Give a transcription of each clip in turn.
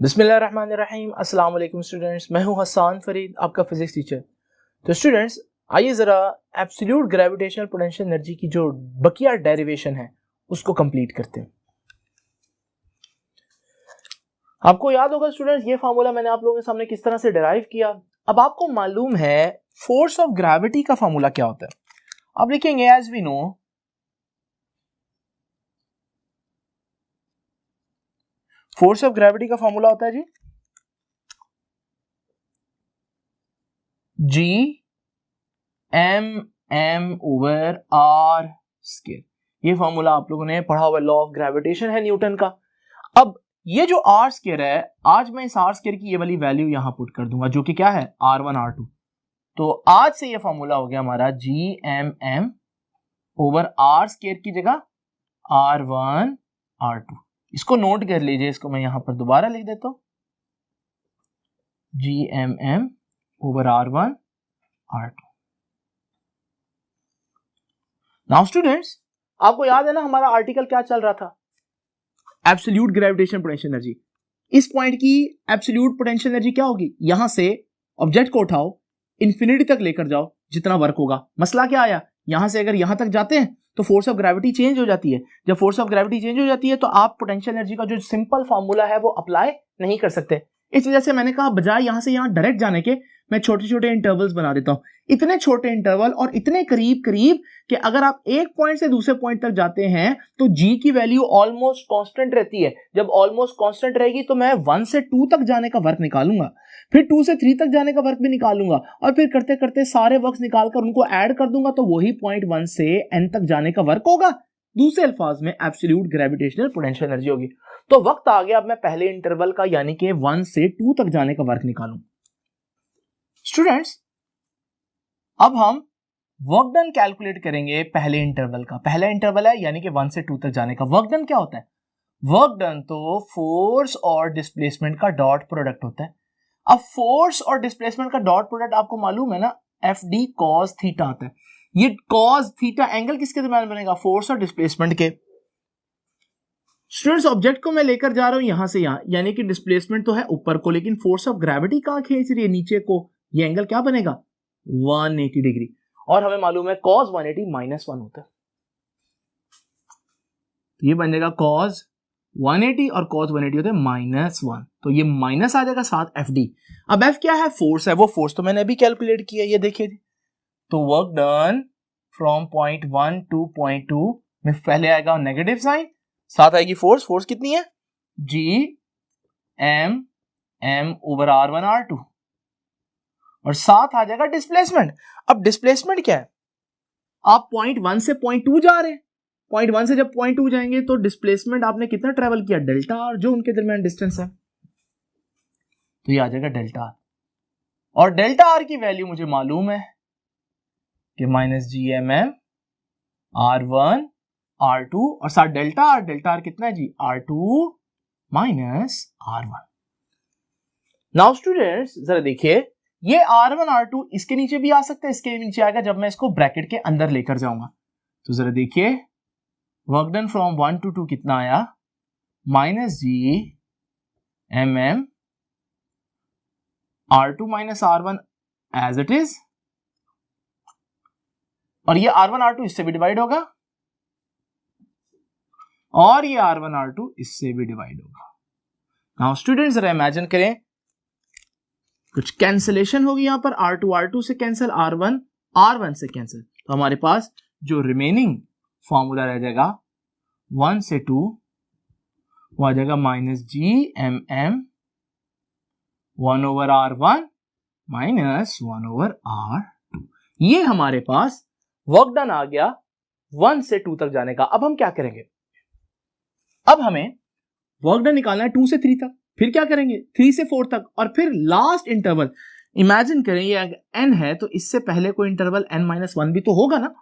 बिस्मिल्लाहिर्रहमानिर्रहीम। अस्सलाम वालेकुम स्टूडेंट्स, मैं हूं हसन फरीद, आपका फिजिक्स टीचर। तो स्टूडेंट्स, आइए ज़रा एब्सोल्यूट ग्रेविटेशनल पोटेंशियल एनर्जी की जो बकिया डेरिवेशन है उसको कंप्लीट करते हैं। आपको याद होगा स्टूडेंट्स, ये फार्मूला मैंने आप लोगों के सामने किस तरह से डिराइव किया। अब आपको मालूम है फोर्स ऑफ ग्रेविटी का फार्मूला क्या होता है। अब लिखेंगे as we know force of gravity का फार्मूला होता है G G over R square. ये फार्मूला आप लोगों ने पढ़ा हुआ लॉ ऑफ ग्रेविटेशन है न्यूटन का। अब ये जो आर स्क्वायर है, आज मैं इस आर स्क्वायर की ये वाली वैल्यू यहां पुट कर दूंगा जो कि क्या है R1 R2। तो आज से ये फार्मूला हो गया हमारा G ओवर आर स्क्वायर की जगह R1 R2। इसको नोट कर लीजिए, इसको मैं यहां पर दोबारा लिख देता हूं G over R1 R2। Now students, आपको याद है ना हमारा आर्टिकल क्या चल रहा था, एब्सोल्यूट ग्रेविटेशनल पोटेंशियल एनर्जी। इस पॉइंट की एब्सोल्यूट पोटेंशियल एनर्जी क्या होगी, यहां से ऑब्जेक्ट को उठाओ, इंफिनिटी तक लेकर जाओ, जितना वर्क होगा। मसला क्या आया, यहां से अगर यहां तक जाते हैं तो फोर्स ऑफ ग्रेविटी चेंज हो जाती है। जब फोर्स ऑफ ग्रेविटी चेंज हो जाती है तो आप पोटेंशियल एनर्जी का जो सिंपल फार्मूला है वो अप्लाई नहीं कर सकते। इस वजह से मैंने कहा बजाय यहां से यहां डायरेक्ट जाने के मैं छोटे छोटे इंटरवल्स बना देता हूं। इतने छोटे इंटरवल और इतने करीब करीब कि अगर आप एक पॉइंट से दूसरे पॉइंट तक जाते हैं तो जी की वैल्यू ऑलमोस्ट कांस्टेंट रहती है। जब ऑलमोस्ट कांस्टेंट रहेगी तो मैं 1 से 2 तक जाने का वर्क निकालूंगा, फिर 2 से 3 तक जाने का वर्क भी निकालूंगा, और फिर करते करते सारे वर्क्स निकालकर उनको ऐड कर दूंगा तो वही पॉइंट 1 से n तक जाने का वर्क होगा। दूसरे अल्फाज में एब्सोल्यूट ग्रेविटेशनल पोटेंशियल एनर्जी होगी। तो वक्त आ गया अब मैं पहले इंटरवल का यानी कि 1 से 2 तक जाने का वर्क निकालूं। स्टूडेंट्स, अब हम वर्क डन कैलकुलेट करेंगे पहले इंटरवल का। पहला इंटरवल है यानी कि 1 से 2 तक जाने का। वर्क डन क्या होता है, वर्क डन तो फोर्स और डिस्प्लेसमेंट का डॉट प्रोडक्ट होता है। अब फोर्स और डिस्प्लेसमेंट का डॉट प्रोडक्ट आपको मालूम है ना, एफ डी कॉस थीटा आता है। ये कॉस थीटा एंगल किसके दरमियान बनेगा, फोर्स और डिस्प्लेसमेंट के। स्टूडेंट्स, ऑब्जेक्ट को मैं लेकर जा रहा हूं यहां से यहां, यानी कि डिस्प्लेसमेंट तो है ऊपर को, लेकिन फोर्स ऑफ ग्रेविटी कहां खींच रही है, नीचे को। ये एंगल क्या बनेगा 180 डिग्री, और हमें मालूम है cos 180 -1 होता है। तो ये बन जाएगा cos 180 और cos 180 होते हैं -1, तो ये माइनस आ जाएगा साथ FD। अब F क्या है, फोर्स है। वो फोर्स तो मैंने अभी कैलकुलेट किया, ये देखिए। तो work done from point 1 two point 2 में पहले आएगा नेगेटिव साइन, साथ आएगी फोर्स। फोर्स कितनी है, G ओवर R1 R2, और साथ आ जाएगा डिस्प्लेसमेंट। अब डिस्प्लेसमेंट क्या है, आप पॉइंट 1 से पॉइंट 2 जा रहे हैं, पॉइंट 1 से जब पॉइंट 2 जाएंगे तो डिस्प्लेसमेंट आपने कितना ट्रेवल किया, डेल्टा आर, जो उनके दरमियान डिस्टेंस है। तो ये आ जाएगा डेल्टा आर, और डेल्टा आर की वैल्यू मुझे मालूम है कि -G R1 R2, और साथ डेल्टा आर कितना है जी, R2 -R1। नाउ स्टूडेंट्स जरा देखिए, ये R1 R2 इसके नीचे भी आ सकता है, इसके नीचे आएगा जब मैं इसको ब्रैकेट के अंदर लेकर जाऊंगा। तो जरा देखिए, वर्क डन फ्रॉम 1 to 2 कितना आया, -G R2 R1 as it is, और ये R1 R2 इससे भी डिवाइड होगा, और ये R1 R2 इससे भी डिवाइड होगा। नाउ स्टूडेंट्स जरा इमेजिन करें, कुछ कैंसिलेशन होगी यहां पर, R2 से कैंसिल, R1 से कैंसिल, तो हमारे पास जो रिमेनिंग फॉर्मूला रह जाएगा 1 से 2, वो आ जाएगा -G 1 over R1 -1 over R2। ये हमारे पास वर्क डन आ गया 1 से 2 तक जाने का। अब हम क्या करेंगे, अब हमें वर्क डन निकालना है 2 से 3 तक, फिर क्या करेंगे 3 से 4 तक, और फिर लास्ट इंटरवल। इमेजिन करें ये n है तो इससे पहले कोई इंटरवल n-1 भी तो होगा ना,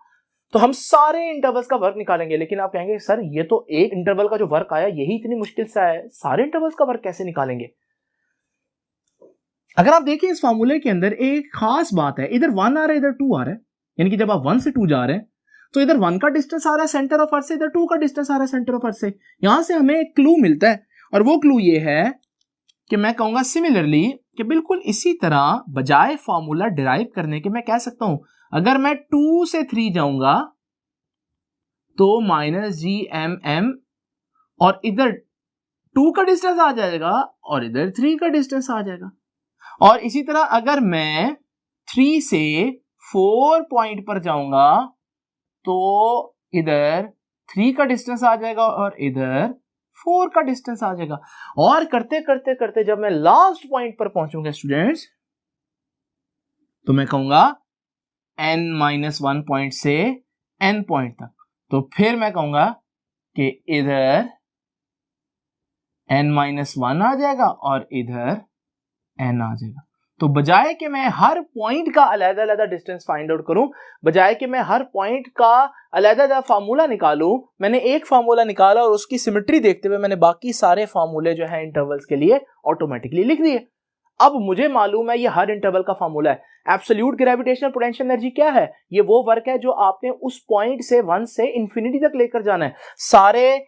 तो हम सारे इंटरवल्स का वर्क निकालेंगे। लेकिन आप कहेंगे सर ये तो एक इंटरवल का जो वर्क आया यही इतनी मुश्किल से आया है, सारे इंटरवल्स का वर्क कैसे निकालेंगे। अगर आप देखें इस फॉर्मूले के अंदर एक खास बात है, इधर 1 आ रहा है इधर 2 आ रहा है, यानी कि जब आप 1 से 2 जा रहे हैं तो इधर 1 का डिस्टेंस आ रहा है सेंटर ऑफ अर्थ से, इधर 2 का डिस्टेंस आ रहा है सेंटर ऑफ अर्थ से। यहां से हमें एक क्लू मिलता है, और वो क्लू ये है कि मैं कहूंगा सिमिलरली कि बिल्कुल इसी तरह बजाय फॉर्मूला डिराइव करने के मैं कह सकता हूं अगर मैं 2 से 3 जाऊंगा तो -GMM और इधर 2 का डिस्टेंस आ जाएगा और इधर 3 का डिस्टेंस आ जाएगा। और इसी तरह अगर मैं 3 से 4 पॉइंट पर जाऊंगा तो इधर 3 का डिस्टेंस आ जाएगा और इधर 4 का डिस्टेंस आ जाएगा। और करते करते करते जब मैं लास्ट पॉइंट पर पहुंचूंगा स्टूडेंट्स तो मैं कहूंगा n-1 पॉइंट से n पॉइंट तक, तो फिर मैं कहूंगा कि इधर n-1 आ जाएगा और इधर n आ जाएगा। तो बजाय कि मैं हर पॉइंट का अलग अलग डिस्टेंस फाइंड आउट करूं, बजाय कि मैं हर पॉइंट का अलग अलग फार्मूला निकालूं, मैंने एक फार्मूला निकाला और उसकी सिमेट्री देखते हुए मैंने बाकी सारे फार्मूले जो है इंटरवल्स के लिए ऑटोमेटिकली लिख दिए। अब मुझे मालूम है ये हर इंटरवल का फार्मूला है। एब्सोल्यूट ग्रेविटेशनल पोटेंशियल एनर्जी क्या है? ये वो वर्क है जो आपने उस पॉइंट से 1 से इंफिनिटी तक लेकर जाना है। सारे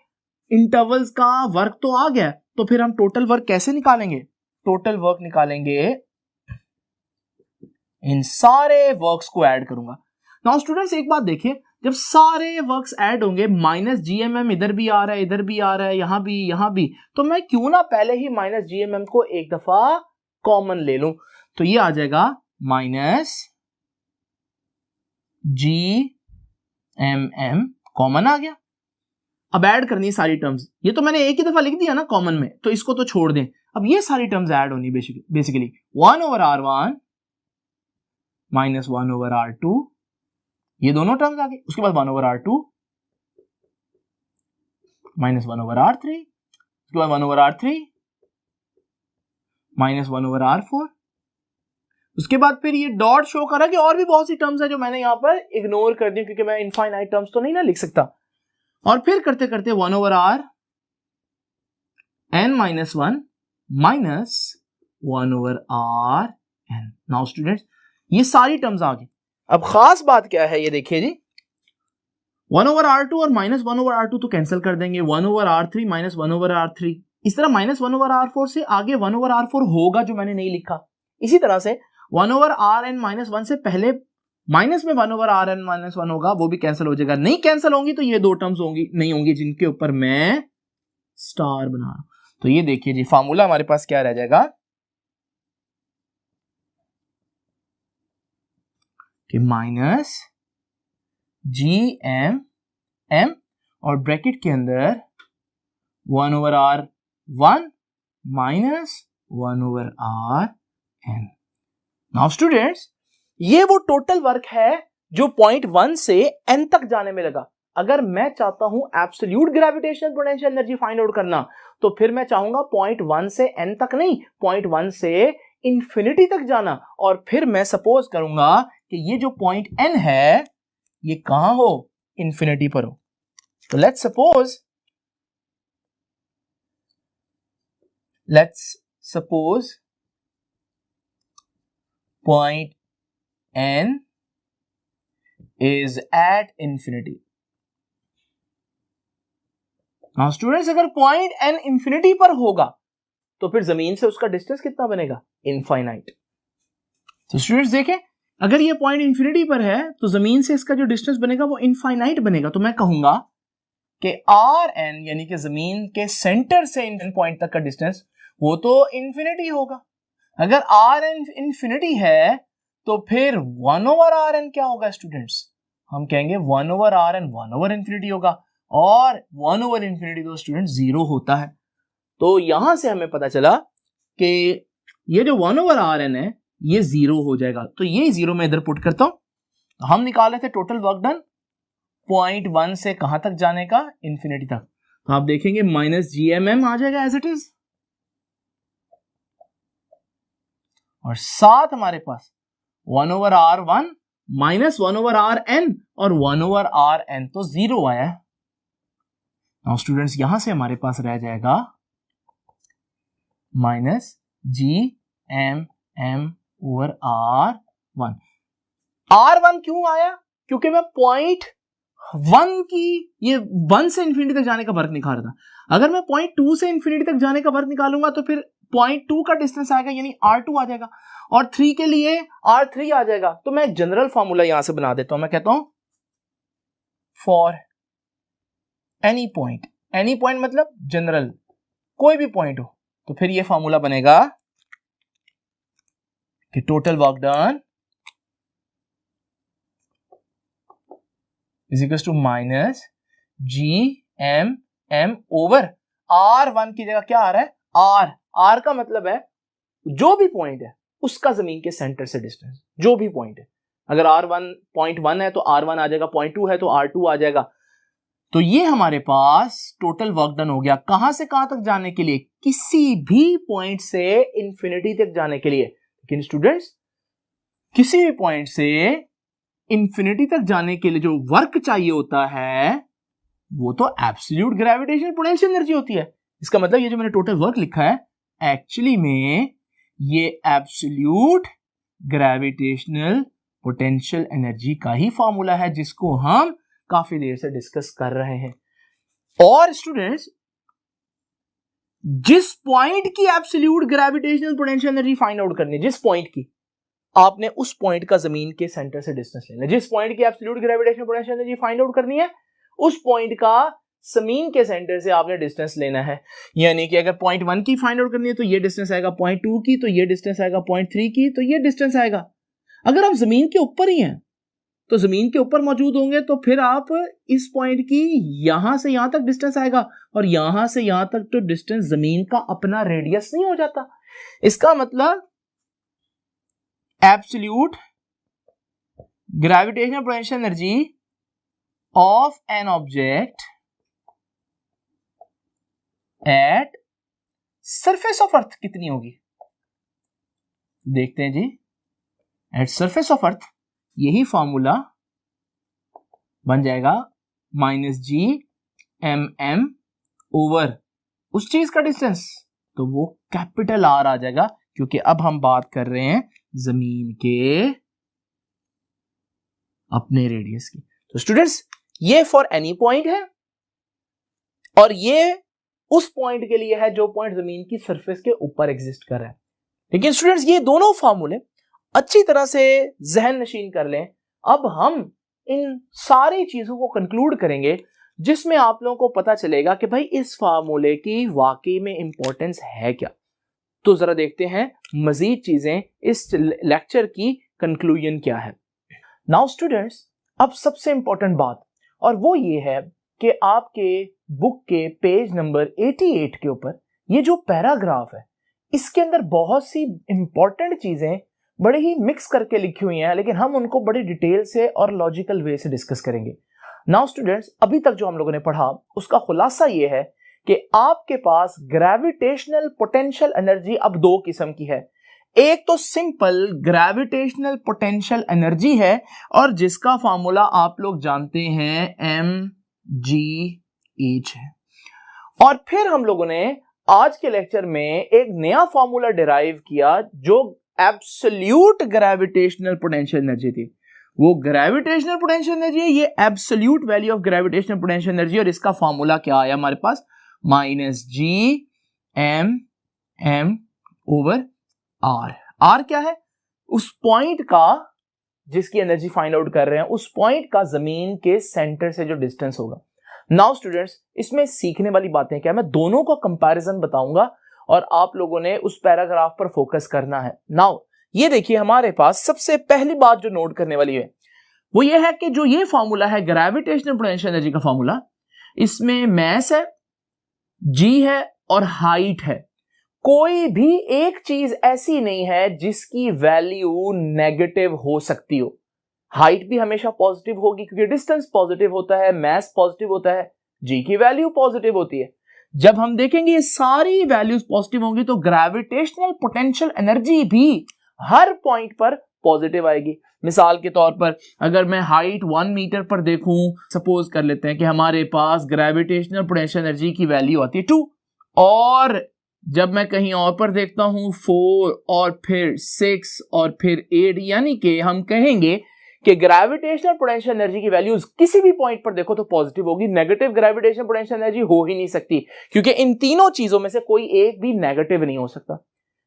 इंटरवल्स का वर्क तो आ गया, तो फिर हम टोटल वर्क कैसे निकालेंगे? टोटल वर्क निकालेंगे, इन सारे वर्क्स को ऐड करूंगा। नाउ स्टूडेंट्स एक बात देखिए, जब सारे वर्क्स ऐड होंगे -GMM इधर भी आ रहा है, इधर भी आ रहा है, यहां भी, तो मैं क्यों ना पहले ही -GMM को एक दफा कॉमन ले लूं। तो ये आ जाएगा -GMM कॉमन आ गया। अब ऐड करनी है सारी टर्म्स, ये तो मैंने एक ही दफा लिख दिया ना कॉमन में, तो इसको तो छोड़ दें। अब ये सारी टर्म्स ऐड होनी बेसिकली 1/R1 -1/R2, ये दोनों टर्म्स आ गए। उसके बाद 1/R2 -1/R3, उसके बाद 1/R3 -1/R4, उसके बाद फिर ये डॉट शो करा कि और भी बहुत सी टर्म्स है जो मैंने यहां पर इग्नोर कर दी क्योंकि मैं इनफाइनाइट टर्म्स तो नहीं ना लिख सकता। और फिर करते करते 1/R n-1 -1/Rn। Now students ये सारी टर्म्स आ गई। अब खास बात क्या है, ये देखिए जी, 1/R2 और -1/R2 तो कैंसिल कर देंगे, 1/R3 -1/R3, इस तरह -1/R4 से आगे 1/R4 होगा जो मैंने नहीं लिखा। इसी तरह से 1/Rn-1 से पहले माइनस में 1/Rn-1 होगा, वो भी कैंसिल हो जाएगा। नहीं कैंसिल होंगी तो ये दो टर्म्स होंगी, नहीं होंगी जिनके ऊपर मैं स्टार बना रहा हूं। तो ये देखिए जी, फार्मूला हमारे पास क्या रह जाएगा कि -GMM और ब्रैकेट के अंदर 1/R1 -1/Rn। नाउ स्टूडेंट्स ये वो टोटल वर्क है जो पॉइंट 1 से n तक जाने में लगा। अगर मैं चाहता हूं absolute gravitational potential energy find out करना, तो फिर मैं चाहूंगा पॉइंट 1 से n तक नहीं, पॉइंट 1 से इंफिनिटी तक जाना। और फिर मैं सपोज करूंगा कि ये जो पॉइंट n है ये कहां हो, इंफिनिटी पर हो। तो let's suppose point n is at infinity। Now students अगर पॉइंट n इंफिनिटी पर होगा तो फिर जमीन से उसका डिस्टेंस कितना बनेगा, इनफाइनाइट। तो स्टूडेंट्स देखें, अगर ये पॉइंट इंफिनिटी पर है तो जमीन से इसका जो डिस्टेंस बनेगा वो इनफाइनाइट बनेगा। तो मैं कहूंगा कि Rn यानी कि जमीन के सेंटर से इन पॉइंट तक का डिस्टेंस वो तो इंफिनिटी होगा। अगर Rn इंफिनिटी है तो फिर 1/Rn क्या होगा स्टूडेंट्स, हम कहेंगे 1/Rn 1/infinity होगा, और 1/infinity तो स्टूडेंट्स 0 होता है। तो यहां से हमें पता चला कि ये जो 1/Rn है ये 0 हो जाएगा। तो ये 0 मैं इधर पुट करता हूं। तो हम निकाले थे टोटल वर्क डन पॉइंट 1 से कहां तक जाने का, इंफिनिटी तक। तो आप देखेंगे -GMM आ जाएगा एज इट इज, और साथ हमारे पास 1/R1 -1/Rn और 1/Rn तो 0 आया है। नाउ स्टूडेंट्स यहां से हमारे पास रह जाएगा -GMM/R1। R1 क्यों आया, क्योंकि मैं पॉइंट 1 की ये 1 से इंफिनिटी तक जाने का वर्क निकाल रहा था। अगर मैं पॉइंट 2 से इंफिनिटी तक जाने का वर्क निकालूंगा तो फिर 0.2 का डिस्टेंस आएगा यानी R2 आ जाएगा, और 3 के लिए R3 आ जाएगा। तो मैं जनरल फॉर्मूला यहां से बना देता हूं, मैं कहता हूं फॉर एनी पॉइंट मतलब जनरल, कोई भी पॉइंट हो, तो फिर ये फॉर्मूला बनेगा कि total work done is equal to minus GMM over R1 की जगह क्या आ रहा है R का मतलब है जो भी पॉइंट है उसका जमीन के सेंटर से डिस्टेंस, जो भी पॉइंट है। अगर R1 0.1 है तो R1 आ जाएगा, 0.2 है तो R2 आ जाएगा। तो ये हमारे पास टोटल वर्क डन हो गया। कहां से कहां तक जाने के लिए? किसी भी पॉइंट से इंफिनिटी तक जाने के लिए। लेकिन स्टूडेंट्स, किसी भी पॉइंट से इंफिनिटी तक जाने के लिए जो वर्क चाहिए होता है वो तो एब्सोल्यूट ग्रेविटेशनल पोटेंशियल एनर्जी होती है। इसका मतलब ये जो मैंने टोटल वर्क लिखा है एक्चुअली में ये एब्सोल्यूट ग्रेविटेशनल पोटेंशियल एनर्जी का ही फॉर्मूला है, जिसको हम काफी देर से डिस्कस कर रहे हैं। और स्टूडेंट्स, जिस पॉइंट की absolute gravitational potential energy find out करनी है, जिस पॉइंट की, आपने उस पॉइंट का जमीन के सेंटर से डिस्टेंस लेना है। जिस पॉइंट की absolute gravitational potential energy find out करनी है, उस पॉइंट का जमीन के सेंटर से आपने डिस्टेंस लेना है। यानी कि अगर पॉइंट 1 की फाइंड आउट करनी है तो ये डिस्टेंस आएगा, पॉइंट 2 की तो ये डिस्टेंस आएगा, पॉइंट 3 की तो ये डिस्टेंस आएगा। अगर आप जमीन के ऊपर ही हैं तो जमीन के ऊपर मौजूद होंगे तो फिर आप इस पॉइंट की यहां से यहां तक डिस्टेंस आएगा, और यहां से यहां तक तो डिस्टेंस जमीन का अपना रेडियस नहीं हो जाता। इसका मतलब absolute gravitational potential energy of an object at surface of अर्थ कितनी होगी? देखते हैं जी। एट सरफेस ऑफ अर्थ यही फॉर्मूला बन जाएगा -GMM ओवर उस चीज का डिस्टेंस, तो वो कैपिटल R आ जाएगा, क्योंकि अब हम बात कर रहे हैं जमीन के अपने रेडियस की। तो स्टूडेंट्स, ये फॉर एनी पॉइंट है, और ये उस पॉइंट के लिए है जो पॉइंट जमीन की सरफेस के ऊपर एग्जिस्ट कर रहा है। लेकिन स्टूडेंट्स, ये दोनों फार्मूले अच्छी तरह से जहन नशीन कर लें। अब हम इन सारी चीजों को कंक्लूड करेंगे, जिसमें आप लोगों को पता चलेगा कि भाई इस फार्मूले की वाकई में इंपॉर्टेंस है क्या। तो जरा देखते हैं मजीद चीजें, इस लेक्चर की कंक्लूजन क्या है। नाउ स्टूडेंट्स, अब सबसे इंपॉर्टेंट बात, और वो ये है कि आपके बुक के पेज नंबर 88 के ऊपर ये जो पैराग्राफ है, इसके अंदर बहुत सी इंपॉर्टेंट चीजें बड़े ही मिक्स करके लिखी हुई हैं, लेकिन हम उनको बड़ी डिटेल से और लॉजिकल वे से डिस्कस करेंगे। नाउ स्टूडेंट्स, अभी तक जो हम लोगों ने पढ़ा उसका खुलासा ये है कि आपके पास ग्रेविटेशनल पोटेंशियल एनर्जी अब दो किस्म की है। एक तो सिंपल ग्रेविटेशनल पोटेंशियल एनर्जी है, और जिसका फॉर्मूला आप लोग जानते हैं mgh है। और फिर हम लोगों ने आज के लेक्चर में एक नया फॉर्मूला डिराइव किया जो एब्सोल्यूट ग्रेविटेशनल पोटेंशियल एनर्जी थी। वो ग्रेविटेशनल पोटेंशियल एनर्जी है, ये absolute value of gravitational potential energy, और इसका फॉर्मूला क्या आया हमारे पास? -GMM over R। R क्या है? उस पॉइंट का जिसकी एनर्जी फाइंड आउट कर रहे हैं, उस पॉइंट का जमीन के सेंटर से जो डिस्टेंस होगा। नाउ स्टूडेंट्स, इसमें सीखने वाली बातें क्या है, मैं दोनों का कंपैरिजन बताऊंगा और आप लोगों ने उस पैराग्राफ पर फोकस करना है। नाउ ये देखिए, हमारे पास सबसे पहली बात जो नोट करने वाली है वो ये है कि जो ये फॉर्मूला है ग्रेविटेशनल पोटेंशियल एनर्जी का फॉर्मूला, इसमें मैस है, जी है और हाइट है। कोई भी एक चीज ऐसी नहीं है जिसकी वैल्यू नेगेटिव हो सकती हो। हाइट भी हमेशा पॉजिटिव होगी क्योंकि डिस्टेंस पॉजिटिव होता है, मैस पॉजिटिव होता है, जी की वैल्यू पॉजिटिव होती है। जब हम देखेंगे ये सारी वैल्यूज पॉजिटिव होंगी तो ग्रेविटेशनल पोटेंशियल एनर्जी भी हर पॉइंट पर पॉजिटिव आएगी। मिसाल के तौर पर अगर मैं हाइट 1 मीटर पर देखूं, सपोज कर लेते हैं कि हमारे पास ग्रेविटेशनल पोटेंशियल एनर्जी की वैल्यू आती है 2, और जब मैं कहीं और पर देखता हूं 4 और फिर 6 और फिर 8, यानी कि हम कहेंगे कि ग्रेविटेशनल पोटेंशियल एनर्जी की वैल्यूज किसी भी पॉइंट पर देखो तो पॉजिटिव होगी, नेगेटिव ग्रेविटेशनल पोटेंशियल एनर्जी हो ही नहीं सकती, क्योंकि इन तीनों चीजों में से कोई एक भी नेगेटिव नहीं हो सकता।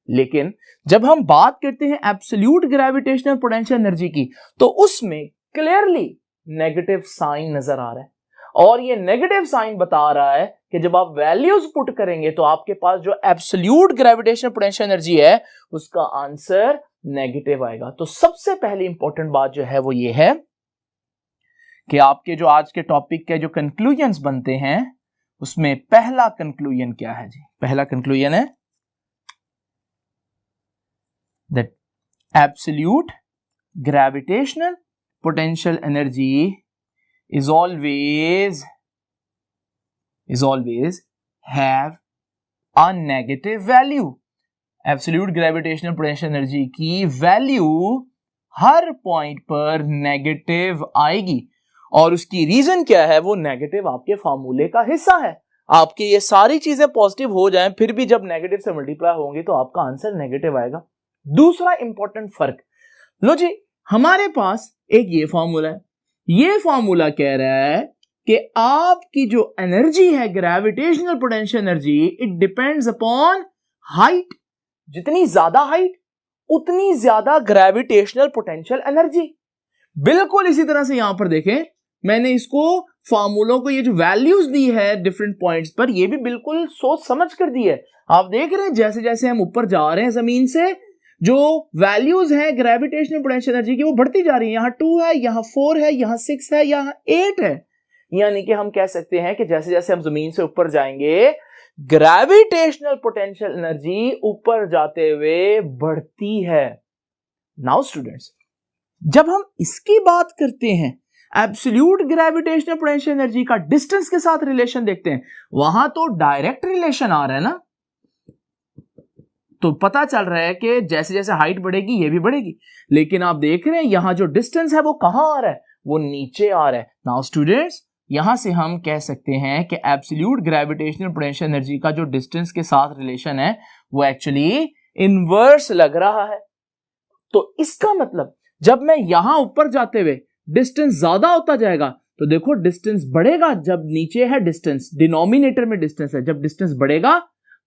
लेकिन जब हम बात करते हैं एब्सोल्यूट ग्रेविटेशनल पोटेंशियल एनर्जी की, तो उसमें क्लियरली नेगेटिव साइन नजर आ रहा है, और ये नेगेटिव साइन बता रहा है कि जब आप वैल्यूज पुट करेंगे तो आपके पास जो एब्सोल्यूट ग्रेविटेशनल पोटेंशियल एनर्जी है उसका आंसर नेगेटिव आएगा। तो सबसे पहली इंपॉर्टेंट बात जो है वो ये है कि आपके जो आज के टॉपिक के जो कंक्लूजन्स बनते हैं उसमें पहला कंक्लूजन क्या है जी? पहला कंक्लूजन है that absolute gravitational potential energy is always have a negative value। Absolute gravitational potential energy की वैल्यू हर पॉइंट पर नेगेटिव आएगी, और उसकी रीजन क्या है? वो नेगेटिव आपके फार्मूले का हिस्सा है। आपकी ये सारी चीजें पॉजिटिव हो जाएं, फिर भी जब नेगेटिव से मल्टीप्लाई होंगी तो आपका आंसर नेगेटिव आएगा। दूसरा इंपॉर्टेंट फर्क, लो जी, हमारे पास एक ये फार्मूला है, ये फार्मूला कह रहा है कि आपकी जो एनर्जी है gravitational potential energy, it depends upon height. जितनी ज्यादा हाइट उतनी ज्यादा ग्रेविटेशनल पोटेंशियल एनर्जी। बिल्कुल इसी तरह से यहां पर देखें, मैंने इसको फार्मूलों को ये जो वैल्यूज दी है डिफरेंट पॉइंट्स पर, ये भी बिल्कुल सोच समझ कर दी है। आप देख रहे हैं जैसे जैसे हम ऊपर जा रहे हैं जमीन से, जो वैल्यूज है ग्रेविटेशनल पोटेंशियल एनर्जी की वो बढ़ती जा रही है। यहां 2 है, यहां 4 है, यहां 6 है, यहां 8 है। यानी कि हम कह सकते हैं कि जैसे जैसे हम जमीन से ऊपर जाएंगे ग्रेविटेशनल पोटेंशियल एनर्जी ऊपर जाते हुए बढ़ती है। नाउ स्टूडेंट्स, जब हम इसकी बात करते हैं एब्सोल्यूट ग्रेविटेशनल पोटेंशियल एनर्जी का डिस्टेंस के साथ रिलेशन देखते हैं, वहां तो डायरेक्ट रिलेशन आ रहा है ना, तो पता चल रहा है कि जैसे जैसे हाइट बढ़ेगी ये भी बढ़ेगी। लेकिन आप देख रहे हैं यहां जो डिस्टेंस है वो कहां आ रहा है? वो नीचे आ रहा है। नाउ स्टूडेंट्स, यहां से हम कह सकते हैं कि एब्सोल्यूट ग्रेविटेशनल पोटेंशियल एनर्जी का जो डिस्टेंस के साथ रिलेशन है वो एक्चुअली इनवर्स लग रहा है। तो इसका मतलब जब मैं यहां ऊपर जाते हुए डिस्टेंस ज्यादा होता जाएगा, तो देखो डिस्टेंस बढ़ेगा। जब नीचे है डिस्टेंस, डिनोमिनेटर में डिस्टेंस है, जब डिस्टेंस बढ़ेगा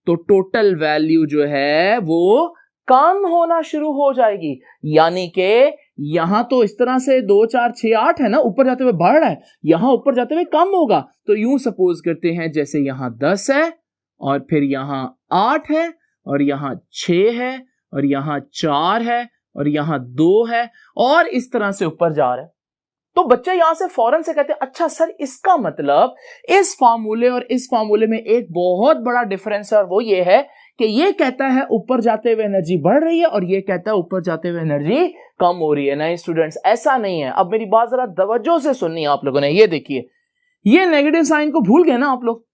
तो टोटल वैल्यू जो है वो कम होना शुरू हो जाएगी। यानी कि यहां तो इस तरह से 2 4 6 8 है ना, ऊपर जाते हुए बढ़ रहा है, यहां ऊपर जाते हुए कम होगा। तो यूं सपोज करते हैं जैसे यहां 10 है और फिर यहां 8 है और यहां 6 है और यहां 4 है और यहां 2 है, और इस तरह से ऊपर जा रहा है। तो बच्चे यहां से फौरन से कहते हैं अच्छा सर, इसका मतलब इस फार्मूले और इस फार्मूले में एक बहुत बड़ा डिफरेंस है, और वो ये है कि ये कहता है ऊपर जाते हुए एनर्जी बढ़ रही है और ये कहता है ऊपर जाते हुए एनर्जी कम हो रही है। नहीं स्टूडेंट्स, ऐसा नहीं है। अब मेरी बात जरा तवज्जो से सुननी है आप लोगों ने। ये देखिए, ये नेगेटिव साइन को भूल गए ना आप लोग।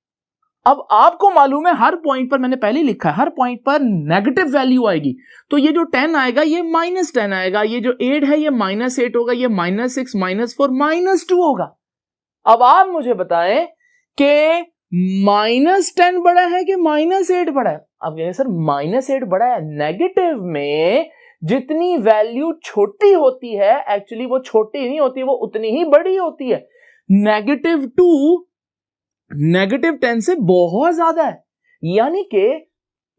अब आपको मालूम है हर पॉइंट पर, मैंने पहले लिखा है, हर पॉइंट पर नेगेटिव वैल्यू आएगी। तो ये जो 10 आएगा ये -10 आएगा, ये जो 8 है ये -8 होगा, ये -6 -4 -2 होगा। अब आप मुझे बताएं कि -10 बड़ा है कि -8 बड़ा है? अब कहेंगे सर -8 बड़ा है। नेगेटिव में जितनी वैल्यू छोटी होती है एक्चुअली वो छोटी नहीं होती, वो उतनी ही बड़ी होती है। -2 -10 से बहुत ज्यादा है। यानी कि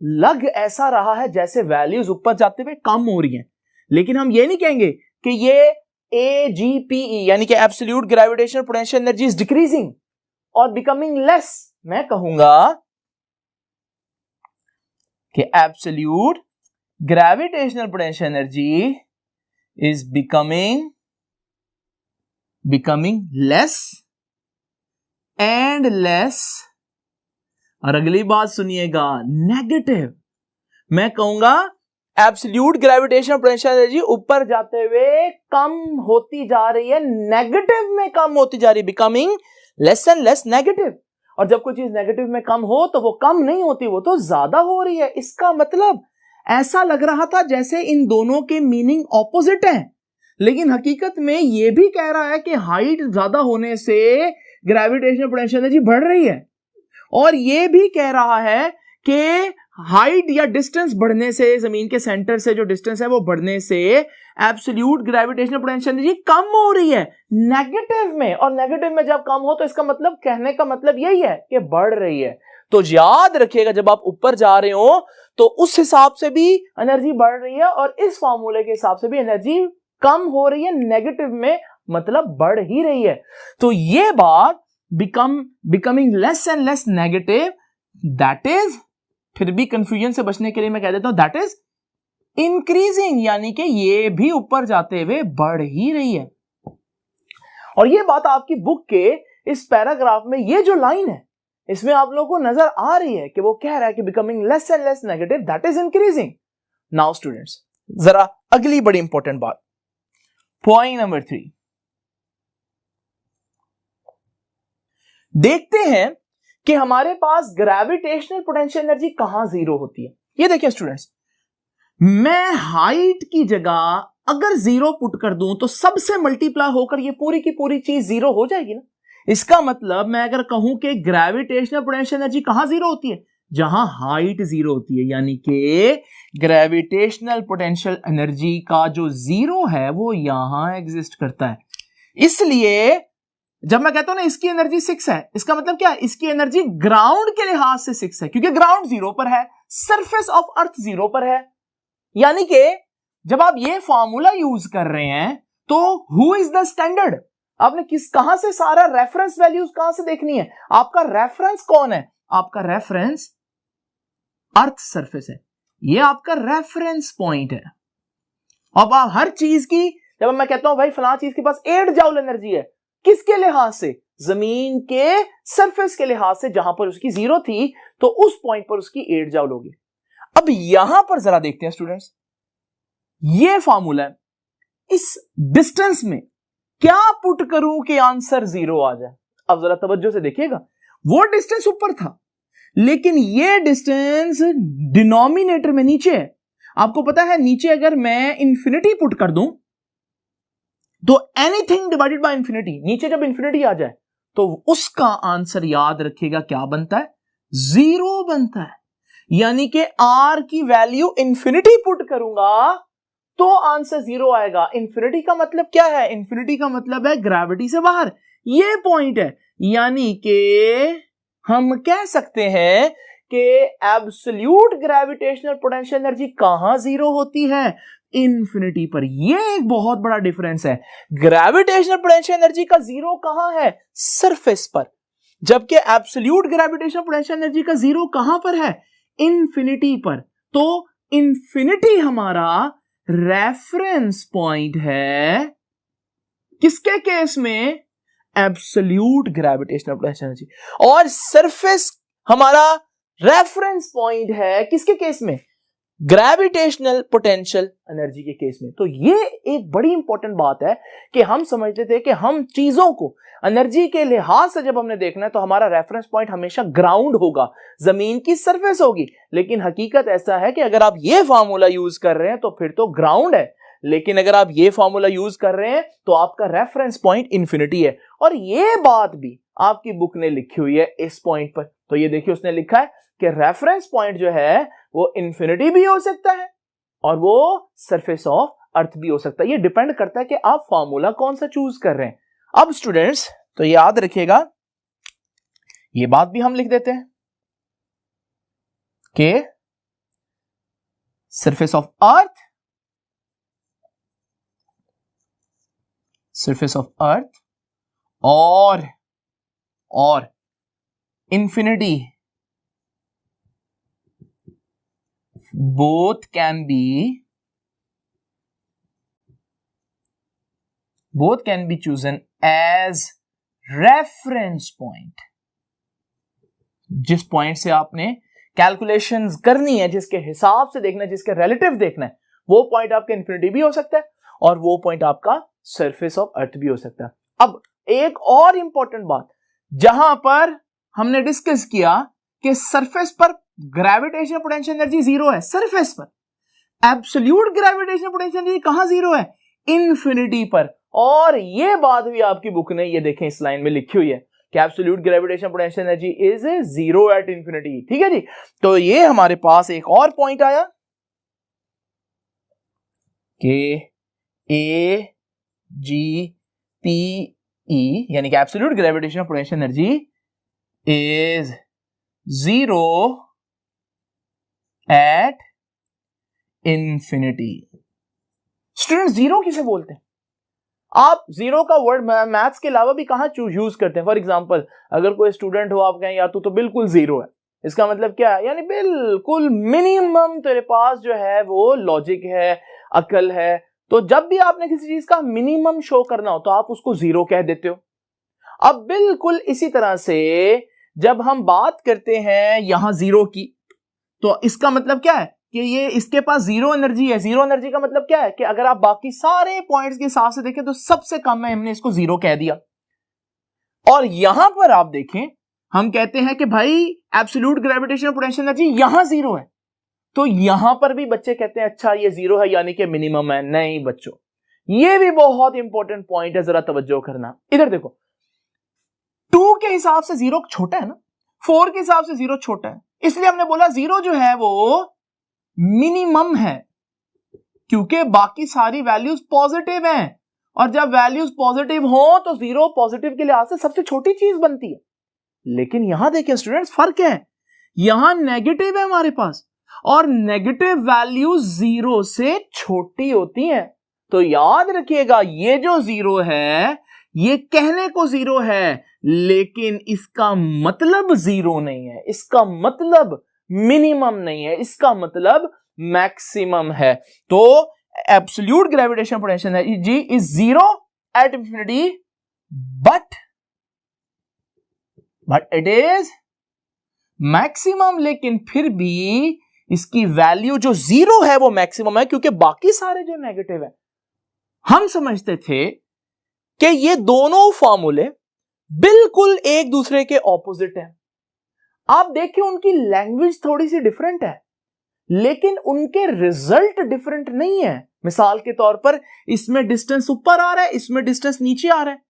लग ऐसा रहा है जैसे वैल्यूज ऊपर जाते हुए कम हो रही हैं, लेकिन हम ये नहीं कहेंगे कि ये AGPE यानी कि absolute gravitational potential energy is decreasing और बिकमिंग लेस। मैं कहूंगा कि absolute gravitational potential energy is becoming less and less. और अगली बात सुनिएगा, नेगेटिव। मैं कहूंगा एब्सोल्यूट ग्रेविटेशनल पोटेंशियल एनर्जी ऊपर जाते हुए कम होती जा रही है, नेगेटिव में कम होती जा रही है, becoming less and less negative. और जब कोई चीज नेगेटिव में कम हो तो वो कम नहीं होती, वो तो ज्यादा हो रही है। इसका मतलब ऐसा लग रहा था जैसे इन दोनों के मीनिंग ऑपोजिट है, लेकिन हकीकत में ये भी कह रहा है कि हाइट ज्यादा होने से ग्रेविटेशनल पोटेंशियल एनर्जी बढ़ रही है, और ये भी कह रहा है कि हाइट या डिस्टेंस बढ़ने से, जमीन के सेंटर से जो डिस्टेंस है वो बढ़ने से एब्सोल्यूट ग्रेविटेशनल पोटेंशियल एनर्जी कम हो रही है नेगेटिव में, और नेगेटिव में जब कम हो तो इसका मतलब, कहने का मतलब यही है कि बढ़ रही है। तो याद रखिएगा जब आप ऊपर जा रहे हो तो उस हिसाब से भी एनर्जी बढ़ रही है और इस फॉर्मूले के हिसाब से भी एनर्जी कम हो रही है नेगेटिव में, मतलब बढ़ ही रही है। तो ये बात becoming less and less negative, that is, फिर भी कंफ्यूजन से बचने के लिए मैं कह देता हूं, दैट इज इंक्रीजिंग, यानी कि ये भी ऊपर जाते हुए बढ़ ही रही है। और ये बात आपकी बुक के इस पैराग्राफ में, ये जो लाइन है इसमें आप लोगों को नजर आ रही है कि वो कह रहा है कि becoming less and less negative, that is increasing. Now students, जरा अगली बड़ी इंपॉर्टेंट बात, पॉइंट नंबर 3, देखते हैं कि हमारे पास ग्रेविटेशनल पोटेंशियल एनर्जी कहां जीरो होती है। ये देखिए स्टूडेंट्स, मैं हाइट की जगह अगर जीरो पुट कर दूं तो सबसे मल्टीप्लाई होकर ये पूरी की पूरी चीज जीरो हो जाएगी ना। इसका मतलब मैं अगर कहूं कि ग्रेविटेशनल पोटेंशियल एनर्जी कहां जीरो होती है, जहां हाइट जीरो होती है, यानी कि ग्रेविटेशनल पोटेंशियल एनर्जी का जो जीरो है वो यहां एग्जिस्ट करता है। इसलिए जब मैं कहता हूं ना इसकी एनर्जी 6 है, इसका मतलब क्या है, इसकी एनर्जी ग्राउंड के लिहाज से 6 है, क्योंकि ग्राउंड जीरो पर है, सरफेस ऑफ अर्थ जीरो पर है। यानी कि जब आप ये फॉर्मूला यूज कर रहे हैं तो हु इज द स्टैंडर्ड, आपने कहां से सारा रेफरेंस वैल्यूज कहां से देखनी है, आपका रेफरेंस कौन है, आपका रेफरेंस अर्थ सरफेस है, ये आपका रेफरेंस पॉइंट है। अब आप हर चीज की, जब मैं कहता हूं भाई फलां चीज के पास 8 जूल एनर्जी है, किसके लिहाज से, जमीन के सरफेस के लिहाज से, जहां पर उसकी जीरो थी तो उस पॉइंट पर उसकी 8 जूल होगी। अब यहां पर जरा देखते हैं स्टूडेंट्स, ये फॉर्मूला है, इस डिस्टेंस में क्या पुट करूं कि आंसर जीरो आ जाए। अब जरा तवज्जो से देखिएगा, वो डिस्टेंस ऊपर था लेकिन ये डिस्टेंस डिनोमिनेटर में नीचे है। आपको पता है नीचे अगर मैं इंफिनिटी पुट कर दूं तो एनीथिंग डिवाइडेड बाय इंफिनिटी, नीचे जब इंफिनिटी आ जाए तो उसका आंसर याद रखिएगा क्या बनता है, जीरो बनता है। यानी कि आर की वैल्यू इंफिनिटी पुट करूंगा तो आंसर जीरो आएगा। इंफिनिटी का मतलब क्या है, इंफिनिटी का मतलब है ग्रेविटी से बाहर, ये पॉइंट है। यानी कि हम कह सकते हैं कि एब्सोल्यूट ग्रेविटेशनल पोटेंशियल एनर्जी कहां जीरो होती है, इंफिनिटी पर। यह एक बहुत बड़ा डिफरेंस है, ग्रेविटेशनल पोटेंशियल एनर्जी का जीरो कहां है, सरफेस पर, जबकि एब्सोल्यूट ग्रेविटेशनल पोटेंशियल एनर्जी का जीरो कहां पर है, इंफिनिटी पर। तो इंफिनिटी हमारा रेफरेंस पॉइंट है, किसके केस में, एब्सोल्यूट ग्रेविटेशनल पोटेंशियल एनर्जी, और सरफेस हमारा रेफरेंस पॉइंट है किसके केस में, ग्रेविटेशनल पोटेंशियल एनर्जी के केस में। तो ये एक बड़ी इंपॉर्टेंट बात है कि हम समझते थे कि हम चीजों को एनर्जी के लिहाज से जब हमने देखना है तो हमारा रेफरेंस पॉइंट हमेशा ग्राउंड होगा, जमीन की सरफेस होगी। लेकिन हकीकत ऐसा है कि अगर आप ये फॉर्मूला यूज कर रहे हैं तो फिर तो ग्राउंड है, लेकिन अगर आप ये फॉर्मूला यूज कर रहे हैं तो आपका रेफरेंस पॉइंट इंफिनिटी है। और ये बात भी आपकी बुक ने लिखी हुई है इस पॉइंट पर। तो ये देखिए उसने लिखा है कि रेफरेंस पॉइंट जो है वो इंफिनिटी भी हो सकता है और वो सरफेस ऑफ अर्थ भी हो सकता है। ये डिपेंड करता है कि आप फॉर्मूला कौन सा चूज कर रहे हैं। अब स्टूडेंट्स तो याद रखिएगा, ये बात भी हम लिख देते हैं कि surface of earth, surface of earth और infinity both can be chosen as reference point। जिस पॉइंट से आपने कैलकुलेशंस करनी है, जिसके हिसाब से देखना है, जिसके रिलेटिव देखना है, वो पॉइंट आपका इंफिनिटी भी हो सकता है और वो पॉइंट आपका सरफेस ऑफ अर्थ भी हो सकता है। अब एक और इंपॉर्टेंट बात, जहां पर हमने डिस्कस किया कि सरफेस पर ग्रेविटेशनल पोटेंशियल एनर्जी जीरो है, सरफेस पर एब्सोल्यूट ग्रेविटेशनल पोटेंशियल एनर्जी कहां जीरो है, इंफिनिटी पर। और ये बात भी आपकी बुक ने, ये देखें इस लाइन में लिखी हुई है कि absolute gravitational potential energy is zero at infinity. ठीक है जी, तो ये हमारे पास एक और पॉइंट आया कि ए जी पी ई यानी कि absolute gravitational potential energy is zero at infinity. Student zero किसे बोलते हैं? आप जीरो का वर्ड मैथ्स के अलावा भी कहां यूज करते हैं? फॉर एग्जांपल अगर कोई स्टूडेंट हो, आप कहें यार तू तो बिल्कुल जीरो है, इसका मतलब क्या है? यानी बिल्कुल मिनिमम तेरे पास जो है वो लॉजिक है, अकल है। तो जब भी आपने किसी चीज का मिनिमम शो करना हो तो आप उसको जीरो कह देते हो। अब बिल्कुल इसी तरह से जब हम बात करते हैं यहां जीरो की, तो इसका मतलब क्या है कि ये इसके पास जीरो एनर्जी है। जीरो एनर्जी का मतलब क्या है कि अगर आप बाकी सारे पॉइंट्स के हिसाब से देखें तो सबसे कम है, हमने इसको जीरो कह दिया। और यहां पर आप देखें, हम कहते हैं कि भाई एब्सोल्यूट ग्रेविटेशनल पोटेंशियल एनर्जी यहां जीरो है, तो यहां पर भी बच्चे कहते हैं अच्छा ये जीरो है यानी कि मिनिमम है। नहीं बच्चों, ये भी बहुत इंपॉर्टेंट पॉइंट है, जरा तवज्जो करना। इधर देखो, 2 के हिसाब से जीरो छोटा है ना, 4 के हिसाब से जीरो छोटा है, इसलिए हमने बोला जीरो जो है वो मिनिमम है, क्योंकि बाकी सारी वैल्यूज पॉजिटिव हैं, और जब वैल्यूज पॉजिटिव हो तो जीरो पॉजिटिव के लिहाज से सबसे छोटी चीज बनती है। लेकिन यहां देखिए स्टूडेंट्स, फर्क है, यहां नेगेटिव है हमारे पास, और नेगेटिव वैल्यू जीरो से छोटी होती हैं। तो याद रखिएगा, ये जो जीरो है ये कहने को जीरो है, लेकिन इसका मतलब जीरो नहीं है, इसका मतलब मिनिमम नहीं है, इसका मतलब मैक्सिमम है। तो absolute gravitational potential energy is zero at infinity, but it is maximum. लेकिन फिर भी इसकी वैल्यू जो जीरो है वो मैक्सिमम है, क्योंकि बाकी सारे जो नेगेटिव है, हम समझते थे कि ये दोनों फॉर्मूले बिल्कुल एक दूसरे के ऑपोजिट हैं। आप देखिए उनकी लैंग्वेज थोड़ी सी डिफरेंट है, लेकिन उनके रिजल्ट डिफरेंट नहीं है। मिसाल के तौर पर इसमें डिस्टेंस ऊपर आ रहा है, इसमें डिस्टेंस नीचे आ रहा है,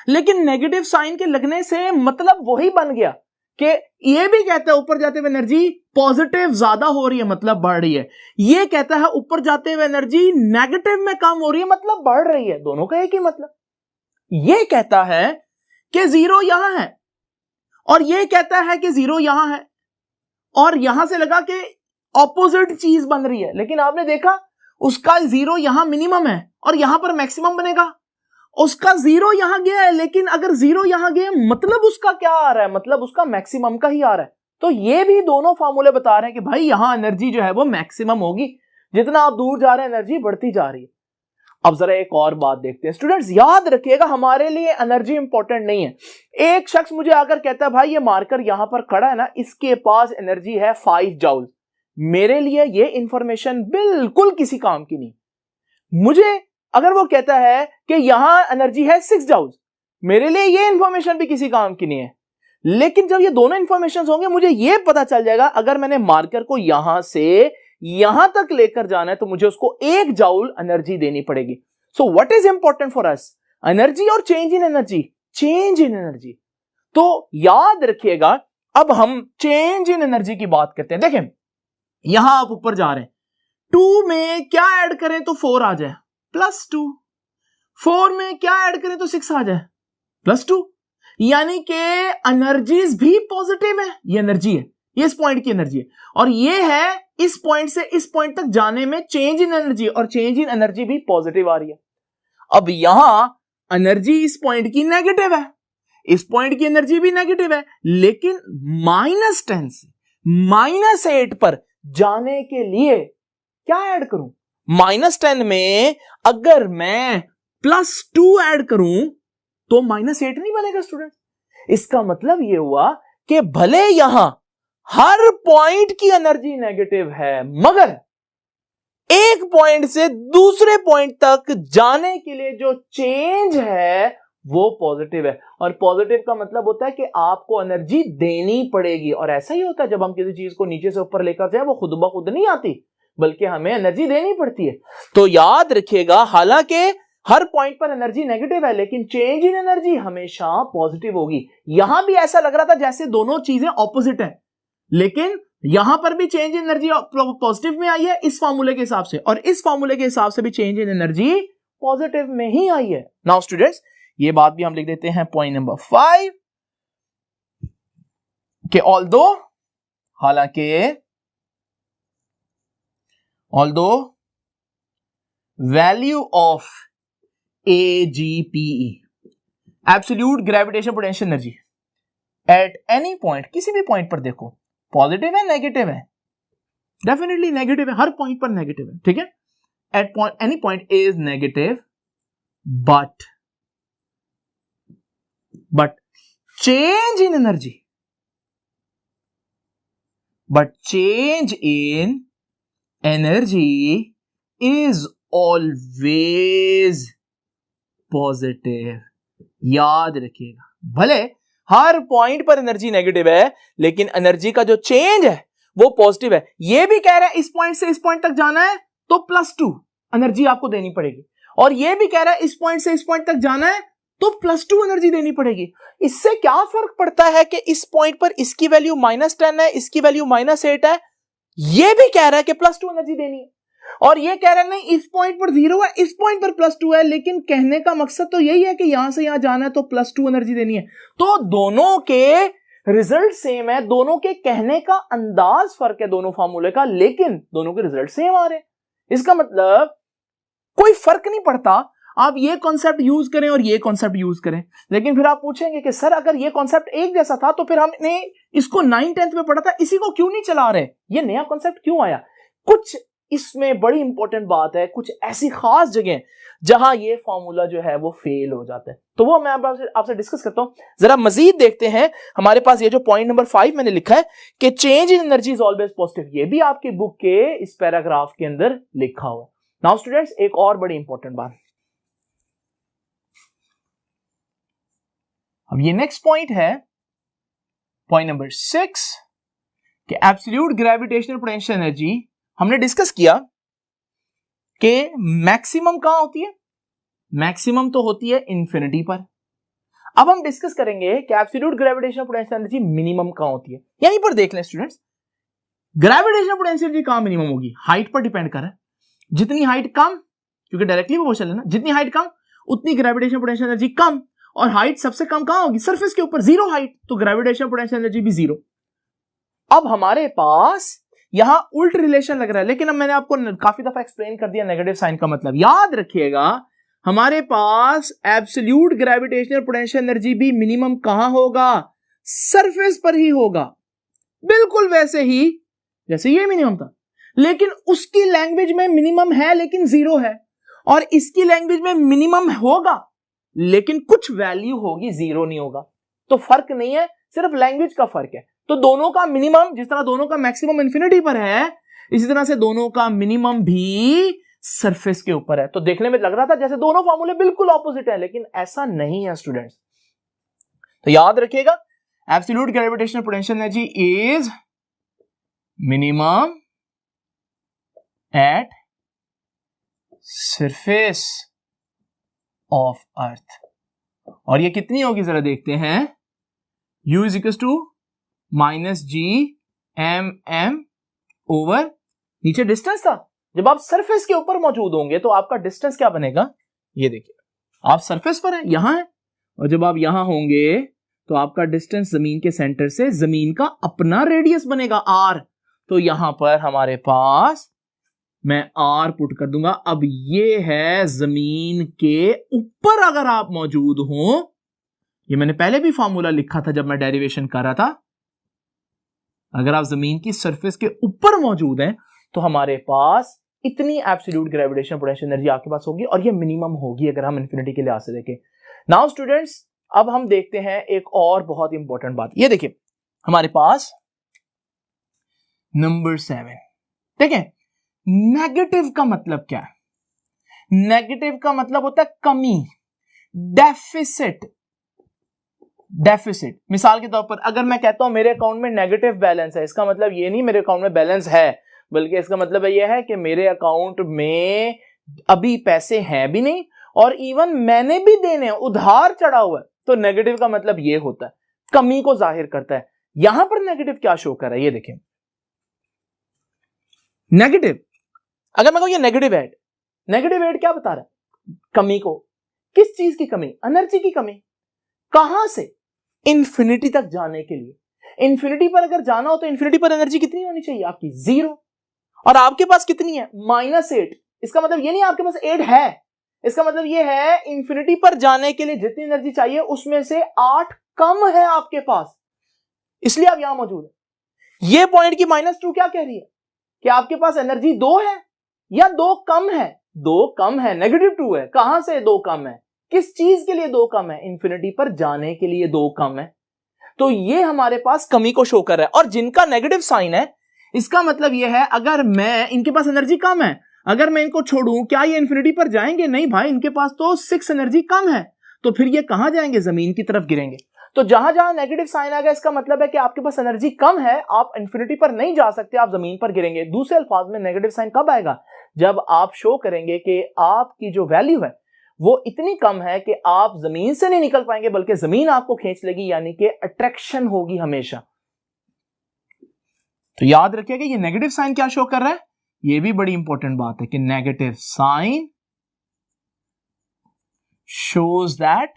लेकिन नेगेटिव साइन के लगने से मतलब वही बन गया कि ये भी कहता है ऊपर जाते हुए एनर्जी पॉजिटिव ज्यादा हो रही है मतलब बढ़ रही है, ये कहता है ऊपर जाते हुए एनर्जी नेगेटिव में कम हो रही है मतलब बढ़ रही है। दोनों का एक ही मतलब। ये कहता है कि जीरो यहां है, और ये कहता है कि जीरो यहां है, और यहां से लगा कि ऑपोजिट चीज बन रही है। लेकिन आपने देखा उसका जीरो यहां मिनिमम है और यहां पर मैक्सिमम बनेगा, उसका जीरो यहां गया है, लेकिन अगर जीरो यहां गया मतलब उसका क्या आ रहा है, मतलब उसका मैक्सिमम का ही आ रहा है। तो ये भी दोनों फार्मूले बता रहे हैं कि भाई यहां एनर्जी जो है वो मैक्सिमम होगी, जितना आप दूर जा रहे हैं एनर्जी बढ़ती जा रही है। अब जरा एक और बात देखते हैं स्टूडेंट्स, याद रखिएगा हमारे लिए एनर्जी इंपॉर्टेंट नहीं है। एक शख्स मुझे आकर कहता है भाई ये मार्कर यहां पर खड़ा है ना, इसके पास एनर्जी है 5 जूल। मेरे लिए ये इंफॉर्मेशन बिल्कुल किसी काम की नहीं। मुझे अगर वो कहता है कि यहां एनर्जी है 6 जूल, मेरे लिए ये इंफॉर्मेशन भी किसी काम की नहीं है। लेकिन जब ये दोनों इंफॉर्मेशन होंगे, मुझे ये पता चल जाएगा अगर मैंने मार्कर को यहां से यहां तक लेकर जाना है तो मुझे उसको 1 जूल एनर्जी देनी पड़ेगी। So what is important for us, energy और change in energy? Change in energy. तो याद रखिएगा, अब हम चेंज इन एनर्जी की बात करते हैं। देखें यहां आप ऊपर जा रहे हैं, 2 में क्या ऐड करें तो 4 आ जाए +2, 4 में क्या ऐड करें तो 6 आ जाए +2, यानी कि एनर्जीज भी पॉजिटिव है। ये एनर्जी है, ये इस पॉइंट की एनर्जी है, और ये है इस पॉइंट से इस पॉइंट तक जाने में चेंज इन एनर्जी, और चेंज इन एनर्जी भी पॉजिटिव आ रही है। अब यहां एनर्जी इस पॉइंट की नेगेटिव है, इस पॉइंट की एनर्जी भी नेगेटिव है, लेकिन -10 से -8 पर जाने के लिए क्या ऐड करूं? -10 में अगर मैं +2 ऐड करूं तो -8 नहीं बनेगा स्टूडेंट। इसका मतलब यह हुआ कि भले यहां हर पॉइंट की एनर्जी नेगेटिव है, मगर एक पॉइंट से दूसरे पॉइंट तक जाने के लिए जो चेंज है वो पॉजिटिव है। और पॉजिटिव का मतलब होता है कि आपको एनर्जी देनी पड़ेगी, और ऐसा ही होता है जब हम किसी चीज को नीचे से ऊपर लेकर जाए वो खुद ब खुद नहीं आती, बल्कि हमें एनर्जी देनी पड़ती है। तो याद रखिएगा, हालांकि हर पॉइंट पर एनर्जी नेगेटिव है, लेकिन चेंज इन एनर्जी हमेशा पॉजिटिव होगी। यहां भी ऐसा लग रहा था जैसे दोनों चीजें ऑपोजिट है, लेकिन यहां पर भी चेंज इन एनर्जी पॉजिटिव में आई है इस फार्मूले के हिसाब से, और इस फार्मूले के हिसाब से भी चेंज इन एनर्जी पॉजिटिव में ही आई है। नाउ स्टूडेंट्स, ये बात भी हम लिख देते हैं पॉइंट नंबर 5 कि although value of AGPE, absolute gravitational potential energy, at any point, किसी भी पॉइंट पर देखो, पॉजिटिव है नेगेटिव है, डेफिनेटली नेगेटिव है, हर पॉइंट पर नेगेटिव है, ठीक है, at any point is negative, but change in energy, is always positive. याद रखिएगा, भले हर पॉइंट पर एनर्जी नेगेटिव है, लेकिन एनर्जी का जो चेंज है वो पॉजिटिव है। ये भी कह रहा है इस पॉइंट से इस पॉइंट तक जाना है तो +2 एनर्जी आपको देनी पड़ेगी, और ये भी कह रहा है इस पॉइंट से इस पॉइंट तक जाना है तो +2 एनर्जी देनी पड़ेगी। इससे क्या फर्क पड़ता है कि इस पॉइंट पर इसकी वैल्यू -10 है, इसकी वैल्यू -8 है, ये भी कह रहा है कि +2 एनर्जी देनी है, और ये कह रहा है नहीं इस पॉइंट पर 0 है, इस पॉइंट पर +2 है, लेकिन कहने का मकसद तो यही है कि यहां से यहां जाना है तो +2 एनर्जी देनी है। तो दोनों के रिजल्ट सेम है, दोनों के कहने का अंदाज फर्क है दोनों फार्मूले का, लेकिन दोनों के रिजल्ट सेम आ रहे हैं। इसका मतलब कोई फर्क नहीं पड़ता आप ये कॉन्सेप्ट यूज करें और ये कॉन्सेप्ट यूज करें। लेकिन फिर आप पूछेंगे कि सर अगर ये कॉन्सेप्ट एक जैसा था तो फिर हमने इसको 9th-10th में पढ़ा था, इसी को क्यों नहीं चला रहे, ये नया कॉन्सेप्ट क्यों आया? कुछ इसमें बड़ी इंपॉर्टेंट बात है, कुछ ऐसी खास जगह जहां ये फॉर्मूला जो है वो फेल हो जाता है, तो वो मैं आपसे डिस्कस करता हूं। जरा मजीद देखते हैं, हमारे पास ये जो पॉइंट नंबर 5 मैंने लिखा है कि change in energy is always positive, ये भी आपकी बुक के इस पैराग्राफ के अंदर लिखा हुआ है। नाउ स्टूडेंट्स, एक और बड़ी इंपॉर्टेंट बात, अब ये नेक्स्ट पॉइंट है, पॉइंट नंबर 6 कि एब्सोल्यूट ग्रेविटेशनल पोटेंशियल एनर्जी हमने डिस्कस किया कि मैक्सिमम कहां होती है, मैक्सिमम तो होती है इंफिनिटी पर। अब हम डिस्कस करेंगे कि absolute gravitational potential energy minimum कहां होती है। यहीं पर देख लें स्टूडेंट्स, ग्रेविटेशनल पोटेंशियल एनर्जी कहां मिनिमम होगी, हाइट पर डिपेंड कर रहा है। जितनी हाइट कम, क्योंकि डायरेक्टली प्रोपोर्शनल है ना, जितनी हाइट कम उतनी ग्रेविटेशनल पोटेंशियल एनर्जी कम, और हाइट सबसे कम कहां होगी, सरफेस के ऊपर, 0 हाइट, तो ग्रेविटेशनल पोटेंशियल एनर्जी भी 0। अब हमारे पास यहां उल्ट रिलेशन लग रहा है, लेकिन अब मैंने आपको काफी दफा एक्सप्लेन कर दिया नेगेटिव साइन का मतलब। याद रखिएगा, हमारे पास एब्सोल्यूट ग्रेविटेशनल पोटेंशियल एनर्जी भी मिनिमम कहां होगा, सरफेस पर ही होगा, बिल्कुल वैसे ही जैसे ये मिनिमम था, लेकिन उसकी लैंग्वेज में मिनिमम है लेकिन 0 है, और इसकी लैंग्वेज में मिनिमम होगा लेकिन कुछ वैल्यू होगी, 0 नहीं होगा। तो फर्क नहीं है, सिर्फ लैंग्वेज का फर्क है। तो दोनों का मिनिमम, जिस तरह दोनों का मैक्सिमम इंफिनिटी पर है, इसी तरह से दोनों का मिनिमम भी सरफेस के ऊपर है। तो देखने में लग रहा था जैसे दोनों फॉर्मूले बिल्कुल ऑपोजिट है, लेकिन ऐसा नहीं है स्टूडेंट्स। तो याद रखिएगा, absolute gravitational potential energy is minimum at surface of earth, और ये कितनी होगी जरा देखते हैं, U is equal to -G/m over, नीचे डिस्टेंस था, जब आप सरफेस के ऊपर मौजूद होंगे तो आपका डिस्टेंस क्या बनेगा, ये देखिए, आप सरफेस पर हैं, यहां है, और जब आप यहां होंगे तो आपका डिस्टेंस जमीन के सेंटर से जमीन का अपना रेडियस बनेगा R। तो यहां पर हमारे पास मैं R पुट कर दूंगा। अब ये है जमीन के ऊपर अगर आप मौजूद हो, ये मैंने पहले भी फॉर्मूला लिखा था जब मैं डेरिवेशन कर रहा था, अगर आप जमीन की सरफेस के ऊपर मौजूद हैं तो हमारे पास इतनी एब्सोल्यूट ग्रेविटेशनल पोटेंशियल एनर्जी आपके पास होगी, और ये मिनिमम होगी अगर हम इंफिनिटी के लिहाज से देखें। नाउ स्टूडेंट्स, अब हम देखते हैं एक और बहुत इंपॉर्टेंट बात। ये देखिए, हमारे पास नंबर 7, ठीक है, नेगेटिव का मतलब क्या है? नेगेटिव का मतलब होता है कमी, डेफिसिट। डेफिसिट, मिसाल के तौर पर अगर मैं कहता हूं मेरे अकाउंट में नेगेटिव बैलेंस है, इसका मतलब ये नहीं मेरे अकाउंट में बैलेंस है, बल्कि इसका मतलब ये है कि मेरे अकाउंट में अभी पैसे हैं भी नहीं और इवन मैंने भी देने हैं, उधार चढ़ा हुआ है, तो नेगेटिव का मतलब ये होता है, कमी को जाहिर करता है। यहां पर नेगेटिव क्या शो कर रहा है, ये देखें, नेगेटिव, अगर मैं कहूं ये नेगेटिव एड क्या बता रहा है, कमी को, किस चीज की कमी, एनर्जी की कमी। कहां से, इंफिनिटी तक जाने के लिए। इंफिनिटी पर अगर जाना हो तो इंफिनिटी पर एनर्जी कितनी होनी चाहिए आपकी, 0, और आपके पास कितनी है, -8। इसका मतलब ये नहीं आपके पास 8 है, इसका मतलब ये है इंफिनिटी पर जाने के लिए जितनी एनर्जी चाहिए उसमें से 8 कम है आपके पास, इसलिए आप यहां मौजूद है। ये पॉइंट की -2 क्या कह रही है कि आपके पास एनर्जी 2 है या 2 कम है, 2 कम है, -2 है। कहां से 2 कम है, किस चीज के लिए 2 कम है, इंफिनिटी पर जाने के लिए 2 कम है। तो ये हमारे पास कमी को शो कर रहा है। और जिनका नेगेटिव साइन है, इसका मतलब यह है अगर मैं, इनके पास एनर्जी कम है, अगर मैं इनको छोड़ूं क्या ये इंफिनिटी पर जाएंगे, नहीं भाई, इनके पास तो 6 एनर्जी कम है, तो फिर ये कहां जाएंगे, जमीन की तरफ गिरेंगे। तो जहां जहां नेगेटिव साइन आ गया, इसका मतलब है कि आपके पास एनर्जी कम है, आप इंफिनिटी पर नहीं जा सकते, आप जमीन पर गिरेंगे। दूसरे अल्फाज में नेगेटिव साइन कब आएगा, जब आप शो करेंगे कि आपकी जो वैल्यू है वो इतनी कम है कि आप जमीन से नहीं निकल पाएंगे, बल्कि जमीन आपको खींच लेगी, यानी कि अट्रैक्शन होगी हमेशा। तो याद रखिएगा ये नेगेटिव साइन क्या शो कर रहा है, ये भी बड़ी इंपॉर्टेंट बात है कि negative sign shows that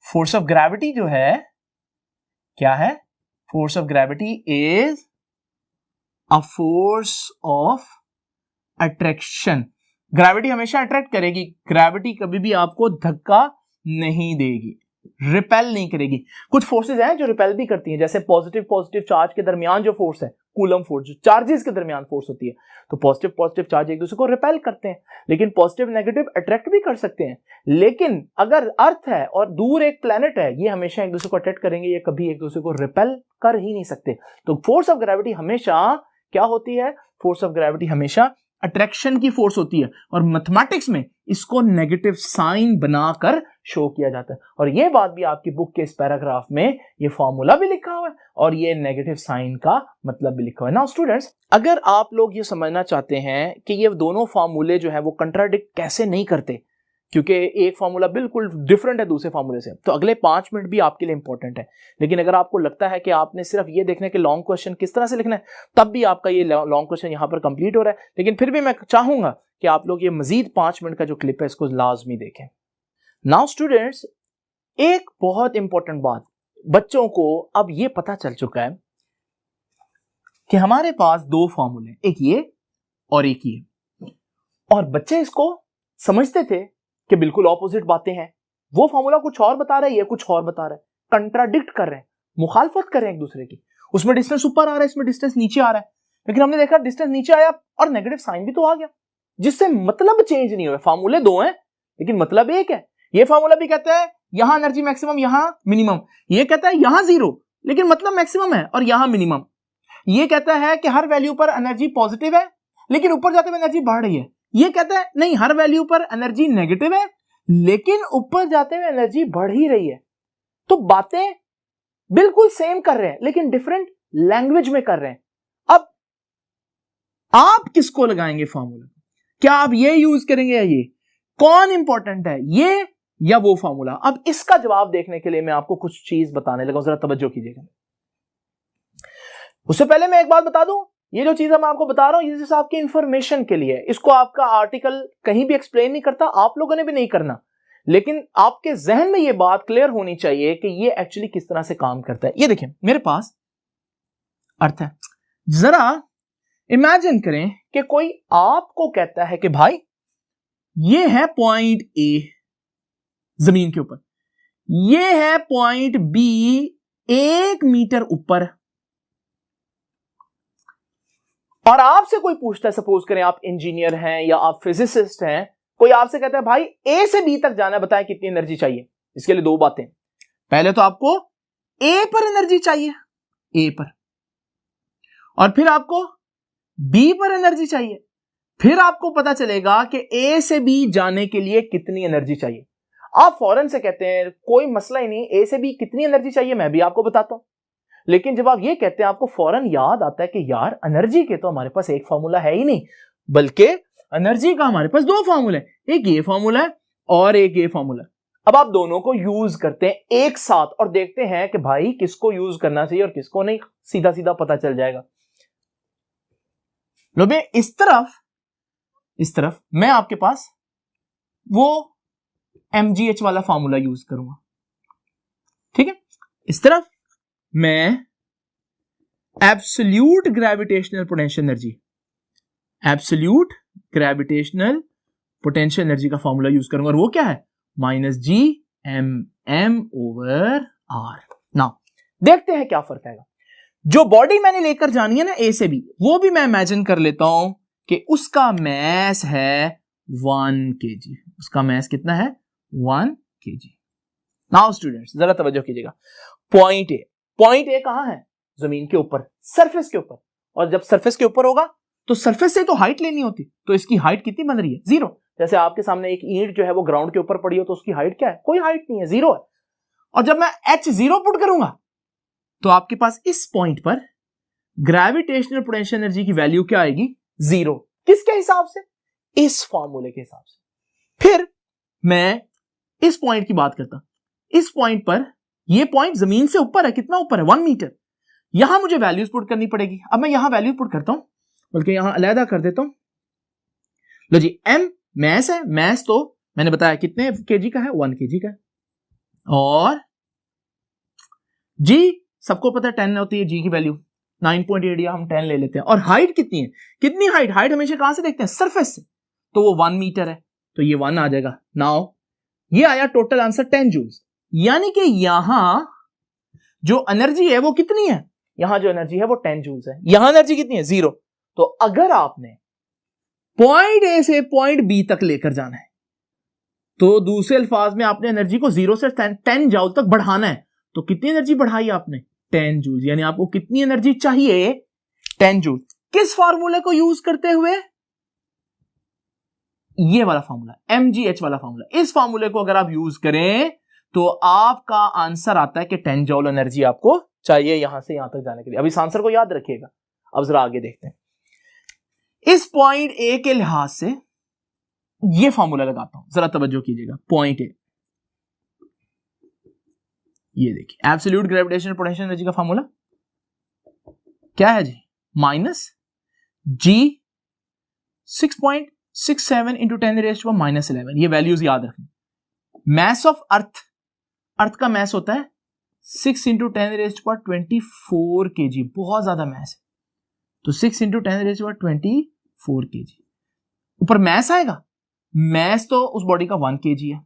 force of gravity जो है, क्या है, force of gravity is a force of attraction. Gravity हमेशा अट्रैक्ट करेगी, ग्रेविटी कभी भी आपको धक्का नहीं देगी, रिपेल नहीं करेगी। कुछ फोर्सेज हैं जो रिपेल भी करती हैं, जैसे पॉजिटिव चार्ज के दरमियान जो फोर्स है, कूलम फोर्स, जो चार्जेस के दरमियान फोर्स होती है, तो पॉजिटिव चार्ज एक दूसरे को रिपेल करते हैं, लेकिन पॉजिटिव नेगेटिव अट्रैक्ट भी कर सकते हैं। लेकिन अगर अर्थ है और दूर एक प्लेनेट है, ये हमेशा एक दूसरे को अट्रैक्ट करेंगे, ये कभी एक दूसरे को रिपेल कर ही नहीं सकते। तो फोर्स ऑफ ग्रेविटी हमेशा क्या होती है, फोर्स ऑफ ग्रेविटी हमेशा अट्रैक्शन की फोर्स होती है, और मैथमेटिक्स में इसको नेगेटिव साइन बनाकर शो किया जाता है। और यह बात भी आपकी बुक के इस पैराग्राफ में ये फॉर्मूला भी लिखा हुआ है और ये नेगेटिव साइन का मतलब भी लिखा हुआ है। नाउ स्टूडेंट्स, अगर आप लोग ये समझना चाहते हैं कि ये दोनों फॉर्मूले जो है वो कंट्राडिक्ट कैसे नहीं करते, क्योंकि एक फॉर्मूला बिल्कुल डिफरेंट है दूसरे फॉर्मूले से, तो अगले 5 मिनट भी आपके लिए इंपॉर्टेंट है। लेकिन अगर आपको लगता है कि आपने सिर्फ ये देखना है कि लॉन्ग क्वेश्चन किस तरह से लिखना है, तब भी आपका ये लॉन्ग क्वेश्चन यहां पर कंप्लीट हो रहा है। लेकिन फिर भी मैं चाहूंगा कि आप लोग ये मजीद 5 मिनट का जो क्लिप है इसको लाजमी देखें। नाउ स्टूडेंट्स, एक बहुत इंपॉर्टेंट बात, बच्चों को अब ये पता चल चुका है कि हमारे पास 2 फॉर्मूले, एक ये और एक ये, और बच्चे इसको समझते थे कि बिल्कुल ऑपोजिट बातें हैं। वो फॉर्मूला कुछ और बता रहा है, ये कुछ और बता रहा है, कंट्राडिक्ट कर रहे हैं, मुखालफत कर रहे हैं एक दूसरे की। उसमें डिस्टेंस ऊपर आ रहा है, इसमें डिस्टेंस नीचे आ रहा है, लेकिन हमने देखा डिस्टेंस नीचे आया और नेगेटिव साइन भी तो आ गया, जिससे मतलब चेंज नहीं हुआ। फॉर्मूले 2 हैं लेकिन मतलब एक है। ये फॉर्मूला भी कहता है यहां एनर्जी मैक्सिमम, यहां मिनिमम, ये कहता है यहां 0 लेकिन मतलब मैक्सिमम है, और यहां मिनिमम। ये कहता है कि हर वैल्यू पर एनर्जी पॉजिटिव है लेकिन ऊपर जाते हुए एनर्जी बढ़ रही है। ये कहता है नहीं, हर वैल्यू पर एनर्जी नेगेटिव है लेकिन ऊपर जाते हुए एनर्जी बढ़ ही रही है। तो बातें बिल्कुल सेम कर रहे हैं लेकिन डिफरेंट लैंग्वेज में कर रहे हैं। अब आप किसको लगाएंगे फॉर्मूला, क्या आप ये यूज करेंगे या ये, कौन इंपॉर्टेंट है, ये या वो फॉर्मूला? अब इसका जवाब देखने के लिए मैं आपको कुछ चीज बताने लगा, जरा तवज्जो कीजिएगा। उससे पहले मैं एक बात बता दूं, ये जो चीज मैं आपको बता रहा हूं ये सिर्फ आपकी इंफॉर्मेशन के लिए, इसको आपका आर्टिकल कहीं भी एक्सप्लेन नहीं करता, आप लोगों ने भी नहीं करना, लेकिन आपके जहन में ये बात क्लियर होनी चाहिए कि ये एक्चुअली किस तरह से काम करता है। ये देखिए मेरे पास अर्थ है, जरा इमेजिन करें कि कोई आपको कहता है कि भाई ये है पॉइंट ए जमीन के ऊपर, ये है पॉइंट बी 1 मीटर ऊपर, और आपसे कोई पूछता है, सपोज करें आप इंजीनियर हैं या आप फिजिसिस्ट हैं, कोई आपसे कहता है भाई ए से बी तक जाना है, बताएं कितनी एनर्जी चाहिए। इसके लिए 2 बातें, पहले तो आपको ए पर एनर्जी चाहिए, ए पर, और फिर आपको बी पर एनर्जी चाहिए, फिर आपको पता चलेगा कि ए से बी जाने के लिए कितनी एनर्जी चाहिए। आप फौरन से कहते हैं कोई मसला ही नहीं, ए से बी कितनी एनर्जी चाहिए मैं भी आपको बताता हूं, लेकिन जब आप ये कहते हैं आपको फौरन याद आता है कि यार एनर्जी के तो हमारे पास एक फॉर्मूला है ही नहीं, बल्कि एनर्जी का हमारे पास दो फार्मूला है, एक ये फार्मूला है और एक ये फार्मूला। अब आप दोनों को यूज करते हैं एक साथ और देखते हैं कि भाई किसको यूज करना चाहिए और किसको नहीं, सीधा सीधा पता चल जाएगा। लो बे, इस तरफ मैं आपके पास वो mgh वाला फार्मूला यूज करूंगा, ठीक है। इस तरफ मैं एब्सोल्यूट ग्रेविटेशनल पोटेंशियल एनर्जी का फार्मूला यूज करूंगा और वो क्या है, -G/m/m/r। नाउ देखते हैं क्या फर्क आएगा। जो बॉडी मैंने लेकर जानी है ना ए से बी, वो भी मैं इमेजिन कर लेता हूं कि उसका मैस है 1 kg। उसका मैस कितना है, 1 kg। नाउ स्टूडेंट्स जरा तवज्जो कीजिएगा। पॉइंट ए कहां है, जमीन के ऊपर, सरफेस के ऊपर। और जब सरफेस के ऊपर होगा तो सरफेस से तो हाइट लेनी होती, तो इसकी हाइट कितनी बन रही है, 0। जैसे आपके सामने एक ईंट जो है वो ग्राउंड के ऊपर पड़ी हो तो उसकी हाइट क्या है, कोई हाइट नहीं है, 0 है। और जब मैं h0 पुट करूंगा तो आपके पास इस पॉइंट पर ग्रेविटेशनल पोटेंशियल एनर्जी की वैल्यू क्या आएगी, 0। किसके हिसाब से, इस फॉर्मूले के हिसाब से। फिर मैं इस पॉइंट की बात करता, इस पॉइंट पर, यह पॉइंट जमीन से ऊपर है, कितना ऊपर है, 1 मीटर। यहां मुझे वैल्यूज पुट करनी पड़ेगी। अब मैं यहां वैल्यू पुट करता हूं, बल्कि यहां अलहदा कर देता हूं। लो जी, m मैस है, मैस तो मैंने बताया कितने केजी का है, 1 केजी का है। और g सबको पता है 10 होती है g की वैल्यू, 9.8 या हम 10 ले लेते हैं। और हाइट कितनी है, कितनी हाइट हमेशा कहां से देखते हैं, सरफेस से, तो वो 1 मीटर है, तो ये 1 आ जाएगा। नाउ ये आया टोटल आंसर 10 जूल्स। यानी कि यहां जो एनर्जी है वो कितनी है, यहां जो एनर्जी है वो 10 जूल्स है, यहां एनर्जी कितनी है, 0। तो अगर आपने पॉइंट ए से पॉइंट बी तक लेकर जाना है तो दूसरे अल्फाज में आपने एनर्जी को 0 से 10 जूल तक बढ़ाना है। तो कितनी एनर्जी बढ़ाई आपने, 10 जूल। यानी आपको कितनी एनर्जी चाहिए, 10 जूल। किस फार्मूले को यूज करते हुए, ये वाला फार्मूला, mgh वाला फार्मूला। इस फार्मूले को अगर आप यूज करें तो आपका आंसर आता है कि 10 जूल एनर्जी आपको चाहिए यहां से यहां तक जाने के लिए। अब इस आंसर को याद रखिएगा। अब जरा आगे देखते हैं। इस पॉइंट ए के लिहाज से ये फार्मूला लगाता हूं, जरा तवज्जो कीजिएगा। पॉइंट ए, ये देखिए एब्सोल्यूट ग्रेविटेशनल पोटेंशियल एनर्जी का फार्मूला क्या है जी, -G 6.67 × 10⁻⁻11। ये वैल्यूज याद रखें। मैस ऑफ अर्थ का मैस होता है 6 × 10⁻24 kg, बहुत ज्यादा मैस है, तो 6 × 10⁻24 kg। ऊपर मैस आएगा, मैस तो उस बॉडी का 1 kg है,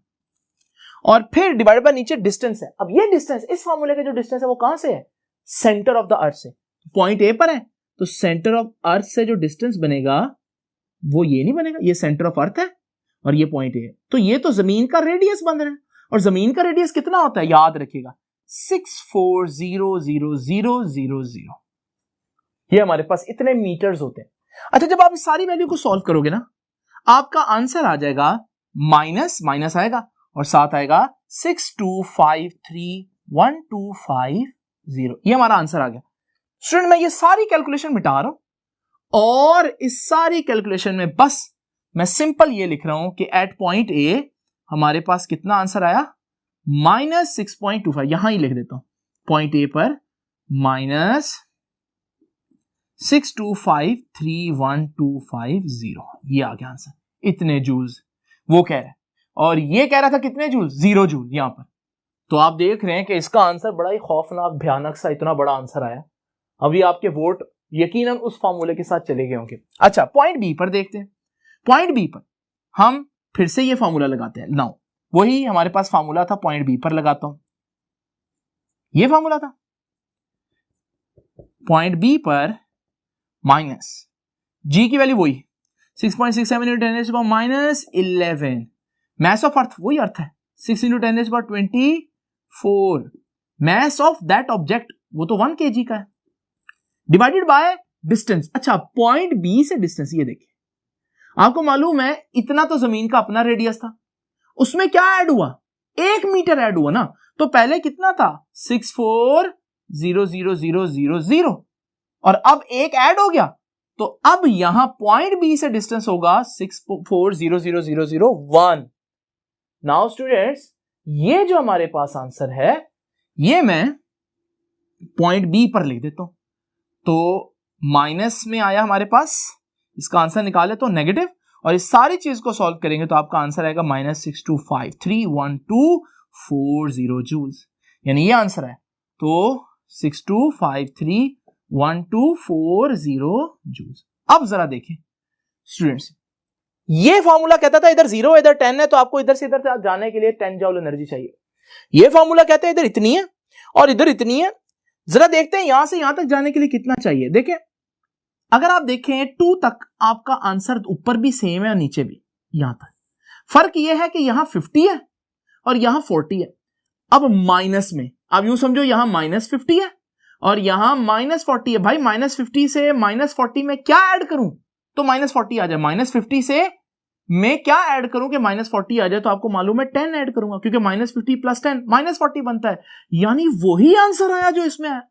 और फिर डिवाइड बाय नीचे डिस्टेंस है। अब ये डिस्टेंस, इस फार्मूले का जो डिस्टेंस है वो कहां से है, सेंटर ऑफ द अर्थ से। पॉइंट ए पर है तो सेंटर ऑफ अर्थ से जो डिस्टेंस बनेगा वो ये नहीं बनेगा, ये सेंटर ऑफ अर्थ है और ये पॉइंट ए है, तो ये तो जमीन का रेडियस बन रहा है। और जमीन का रेडियस कितना होता है, याद रखिएगा, 640000। ये हमारे पास इतने मीटर्स होते हैं। अच्छा, जब आप इस सारी वैल्यू को सॉल्व करोगे ना, आपका आंसर आ जाएगा माइनस आएगा और साथ आएगा 6253125 ये हमारा आंसर आ गया। स्टूडेंट, मैं ये सारी कैलकुलेशन मिटा रहा हूं और इस सारी कैलकुलेशन में बस मैं सिंपल ये लिख रहा हूं कि एट पॉइंट ए हमारे पास कितना आंसर आया, -6.25। यहां ही लिख देता हूं, पॉइंट ए पर -6253125 ये आ गया आंसर, इतने जूल्स वो कह रहा है। और ये कह रहा था कितने जूल, 0 जूल यहां पर। तो आप देख रहे हैं कि इसका आंसर बड़ा ही खौफनाक, भयानक सा इतना बड़ा आंसर आया। अभी आपके वोट यकीनन उस फार्मूले के साथ चले गए होंगे। अच्छा, पॉइंट बी पर देखते हैं। पॉइंट बी पर हम फिर से ये फार्मूला लगाते हैं। नाउ वही हमारे पास फार्मूला था, पॉइंट बी पर लगाता हूं, ये फार्मूला था। पॉइंट बी पर माइनस जी की वैल्यू वही 6.67 × 10⁻11। मैस ऑफ अर्थ वही अर्थ है, 6 × 10⁻24। मैस ऑफ दैट ऑब्जेक्ट वो तो 1 kg का है, डिवाइडेड बाय डिस्टेंस। अच्छा, पॉइंट बी से डिस्टेंस, ये देखिए आपको मालूम है इतना तो जमीन का अपना रेडियस था, उसमें क्या ऐड हुआ, 1 मीटर ऐड हुआ ना। तो पहले कितना था, 640000 और अब 1 ऐड हो गया तो अब यहां पॉइंट बी से डिस्टेंस होगा 6400001। नाउ स्टूडेंट्स, ये जो हमारे पास आंसर है ये मैं पॉइंट बी पर लिख देता हूं। तो माइनस में आया हमारे पास, इसका आंसर निकाले तो नेगेटिव, और इस सारी चीज को सॉल्व करेंगे तो आपका आंसर आएगा -62531240 जूल्स, यानी ये आंसर है। तो 62531240 जूल्स। अब जरा देखें स्टूडेंट्स, ये फॉर्मूला कहता था इधर 0 इधर 10 है, तो आपको इधर से इधर जाने के लिए 10 जूल एनर्जी चाहिए। ये फॉर्मूला कहता है इधर इतनी है और इधर इतनी है। जरा देखते हैं यहां से यहां तक जाने के लिए कितना चाहिए। देखें, अगर आप देखें 2 तक आपका आंसर ऊपर भी सेम है और नीचे भी, यहां तक फर्क यह है कि यहां 50 है और यहां 40 है। अब माइनस में आप यूं समझो, यहां -50 है और यहां -40 है। भाई -50 से -40 में क्या ऐड करूं तो -40 आ जाए, -50 से मैं क्या ऐड करूं कि -40 आ जाए, तो आपको मालूम है 10 ऐड करूंगा, क्योंकि -50 + 10 -40 बनता है, यानी वही आंसर आया जो इसमें आया।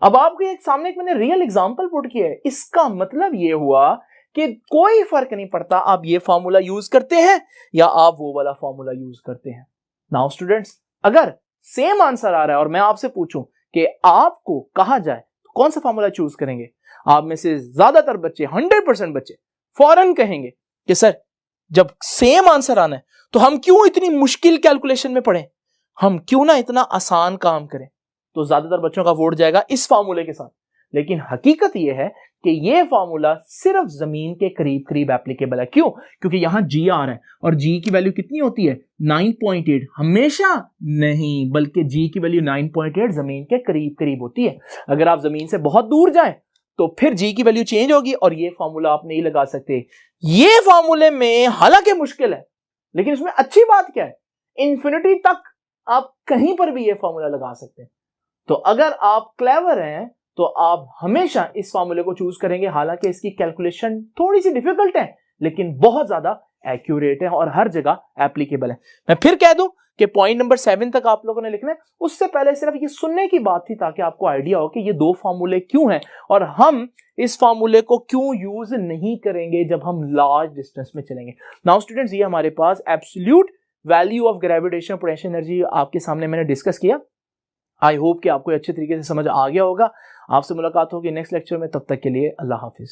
अब आपके एक सामने एक मैंने रियल एग्जांपल पुट किया है। इसका मतलब यह हुआ कि कोई फर्क नहीं पड़ता आप ये फॉर्मूला यूज करते हैं या आप वो वाला फॉर्मूला यूज करते हैं। नाउ स्टूडेंट्स, अगर सेम आंसर आ रहा है और मैं आपसे पूछूं कि आपको कहा जाए तो कौन सा फॉर्मूला चूज करेंगे, आप में से ज्यादातर बच्चे 100% बच्चे फौरन कहेंगे कि सर जब सेम आंसर आना है तो हम क्यों इतनी मुश्किल कैलकुलेशन में पड़े, हम क्यों ना इतना आसान काम करें। तो ज्यादातर बच्चों का वोट जाएगा इस फार्मूले के साथ। लेकिन हकीकत यह है कि यह फार्मूला सिर्फ जमीन के करीब करीब एप्लीकेबल है। क्यों? क्योंकि यहां जी आ रहा है और जी की वैल्यू कितनी होती है 9.8, हमेशा नहीं, बल्कि जी की वैल्यू 9.8 जमीन के करीब करीब होती है। अगर आप जमीन से बहुत दूर जाएं तो फिर जी की वैल्यू चेंज होगी और यह फार्मूला आप नहीं लगा सकते। ये फार्मूले में हालांकि मुश्किल है, लेकिन इसमें अच्छी बात क्या है, इंफिनिटी तक आप कहीं पर भी यह फार्मूला लगा सकते हैं। तो अगर आप क्लेवर हैं तो आप हमेशा इस फार्मूले को चूज करेंगे। हालांकि इसकी कैलकुलेशन थोड़ी सी डिफिकल्ट है, लेकिन बहुत ज्यादा एक्यूरेट है और हर जगह एप्लीकेबल है। मैं फिर कह दूं कि पॉइंट नंबर 7 तक आप लोगों ने लिखना है। उससे पहले सिर्फ ये सुनने की बात थी ताकि आपको आइडिया हो कि ये 2 फार्मूले क्यों हैं और हम इस फार्मूले को क्यों यूज नहीं करेंगे जब हम लार्ज डिस्टेंस में चलेंगे। नाउ स्टूडेंट्स, ये हमारे पास absolute value of gravitational potential energy आपके सामने मैंने डिस्कस किया। आई होप कि आपको अच्छे तरीके से समझ आ गया होगा। आपसे मुलाकात होगी नेक्स्ट लेक्चर में, तब तक के लिए अल्लाह हाफिज।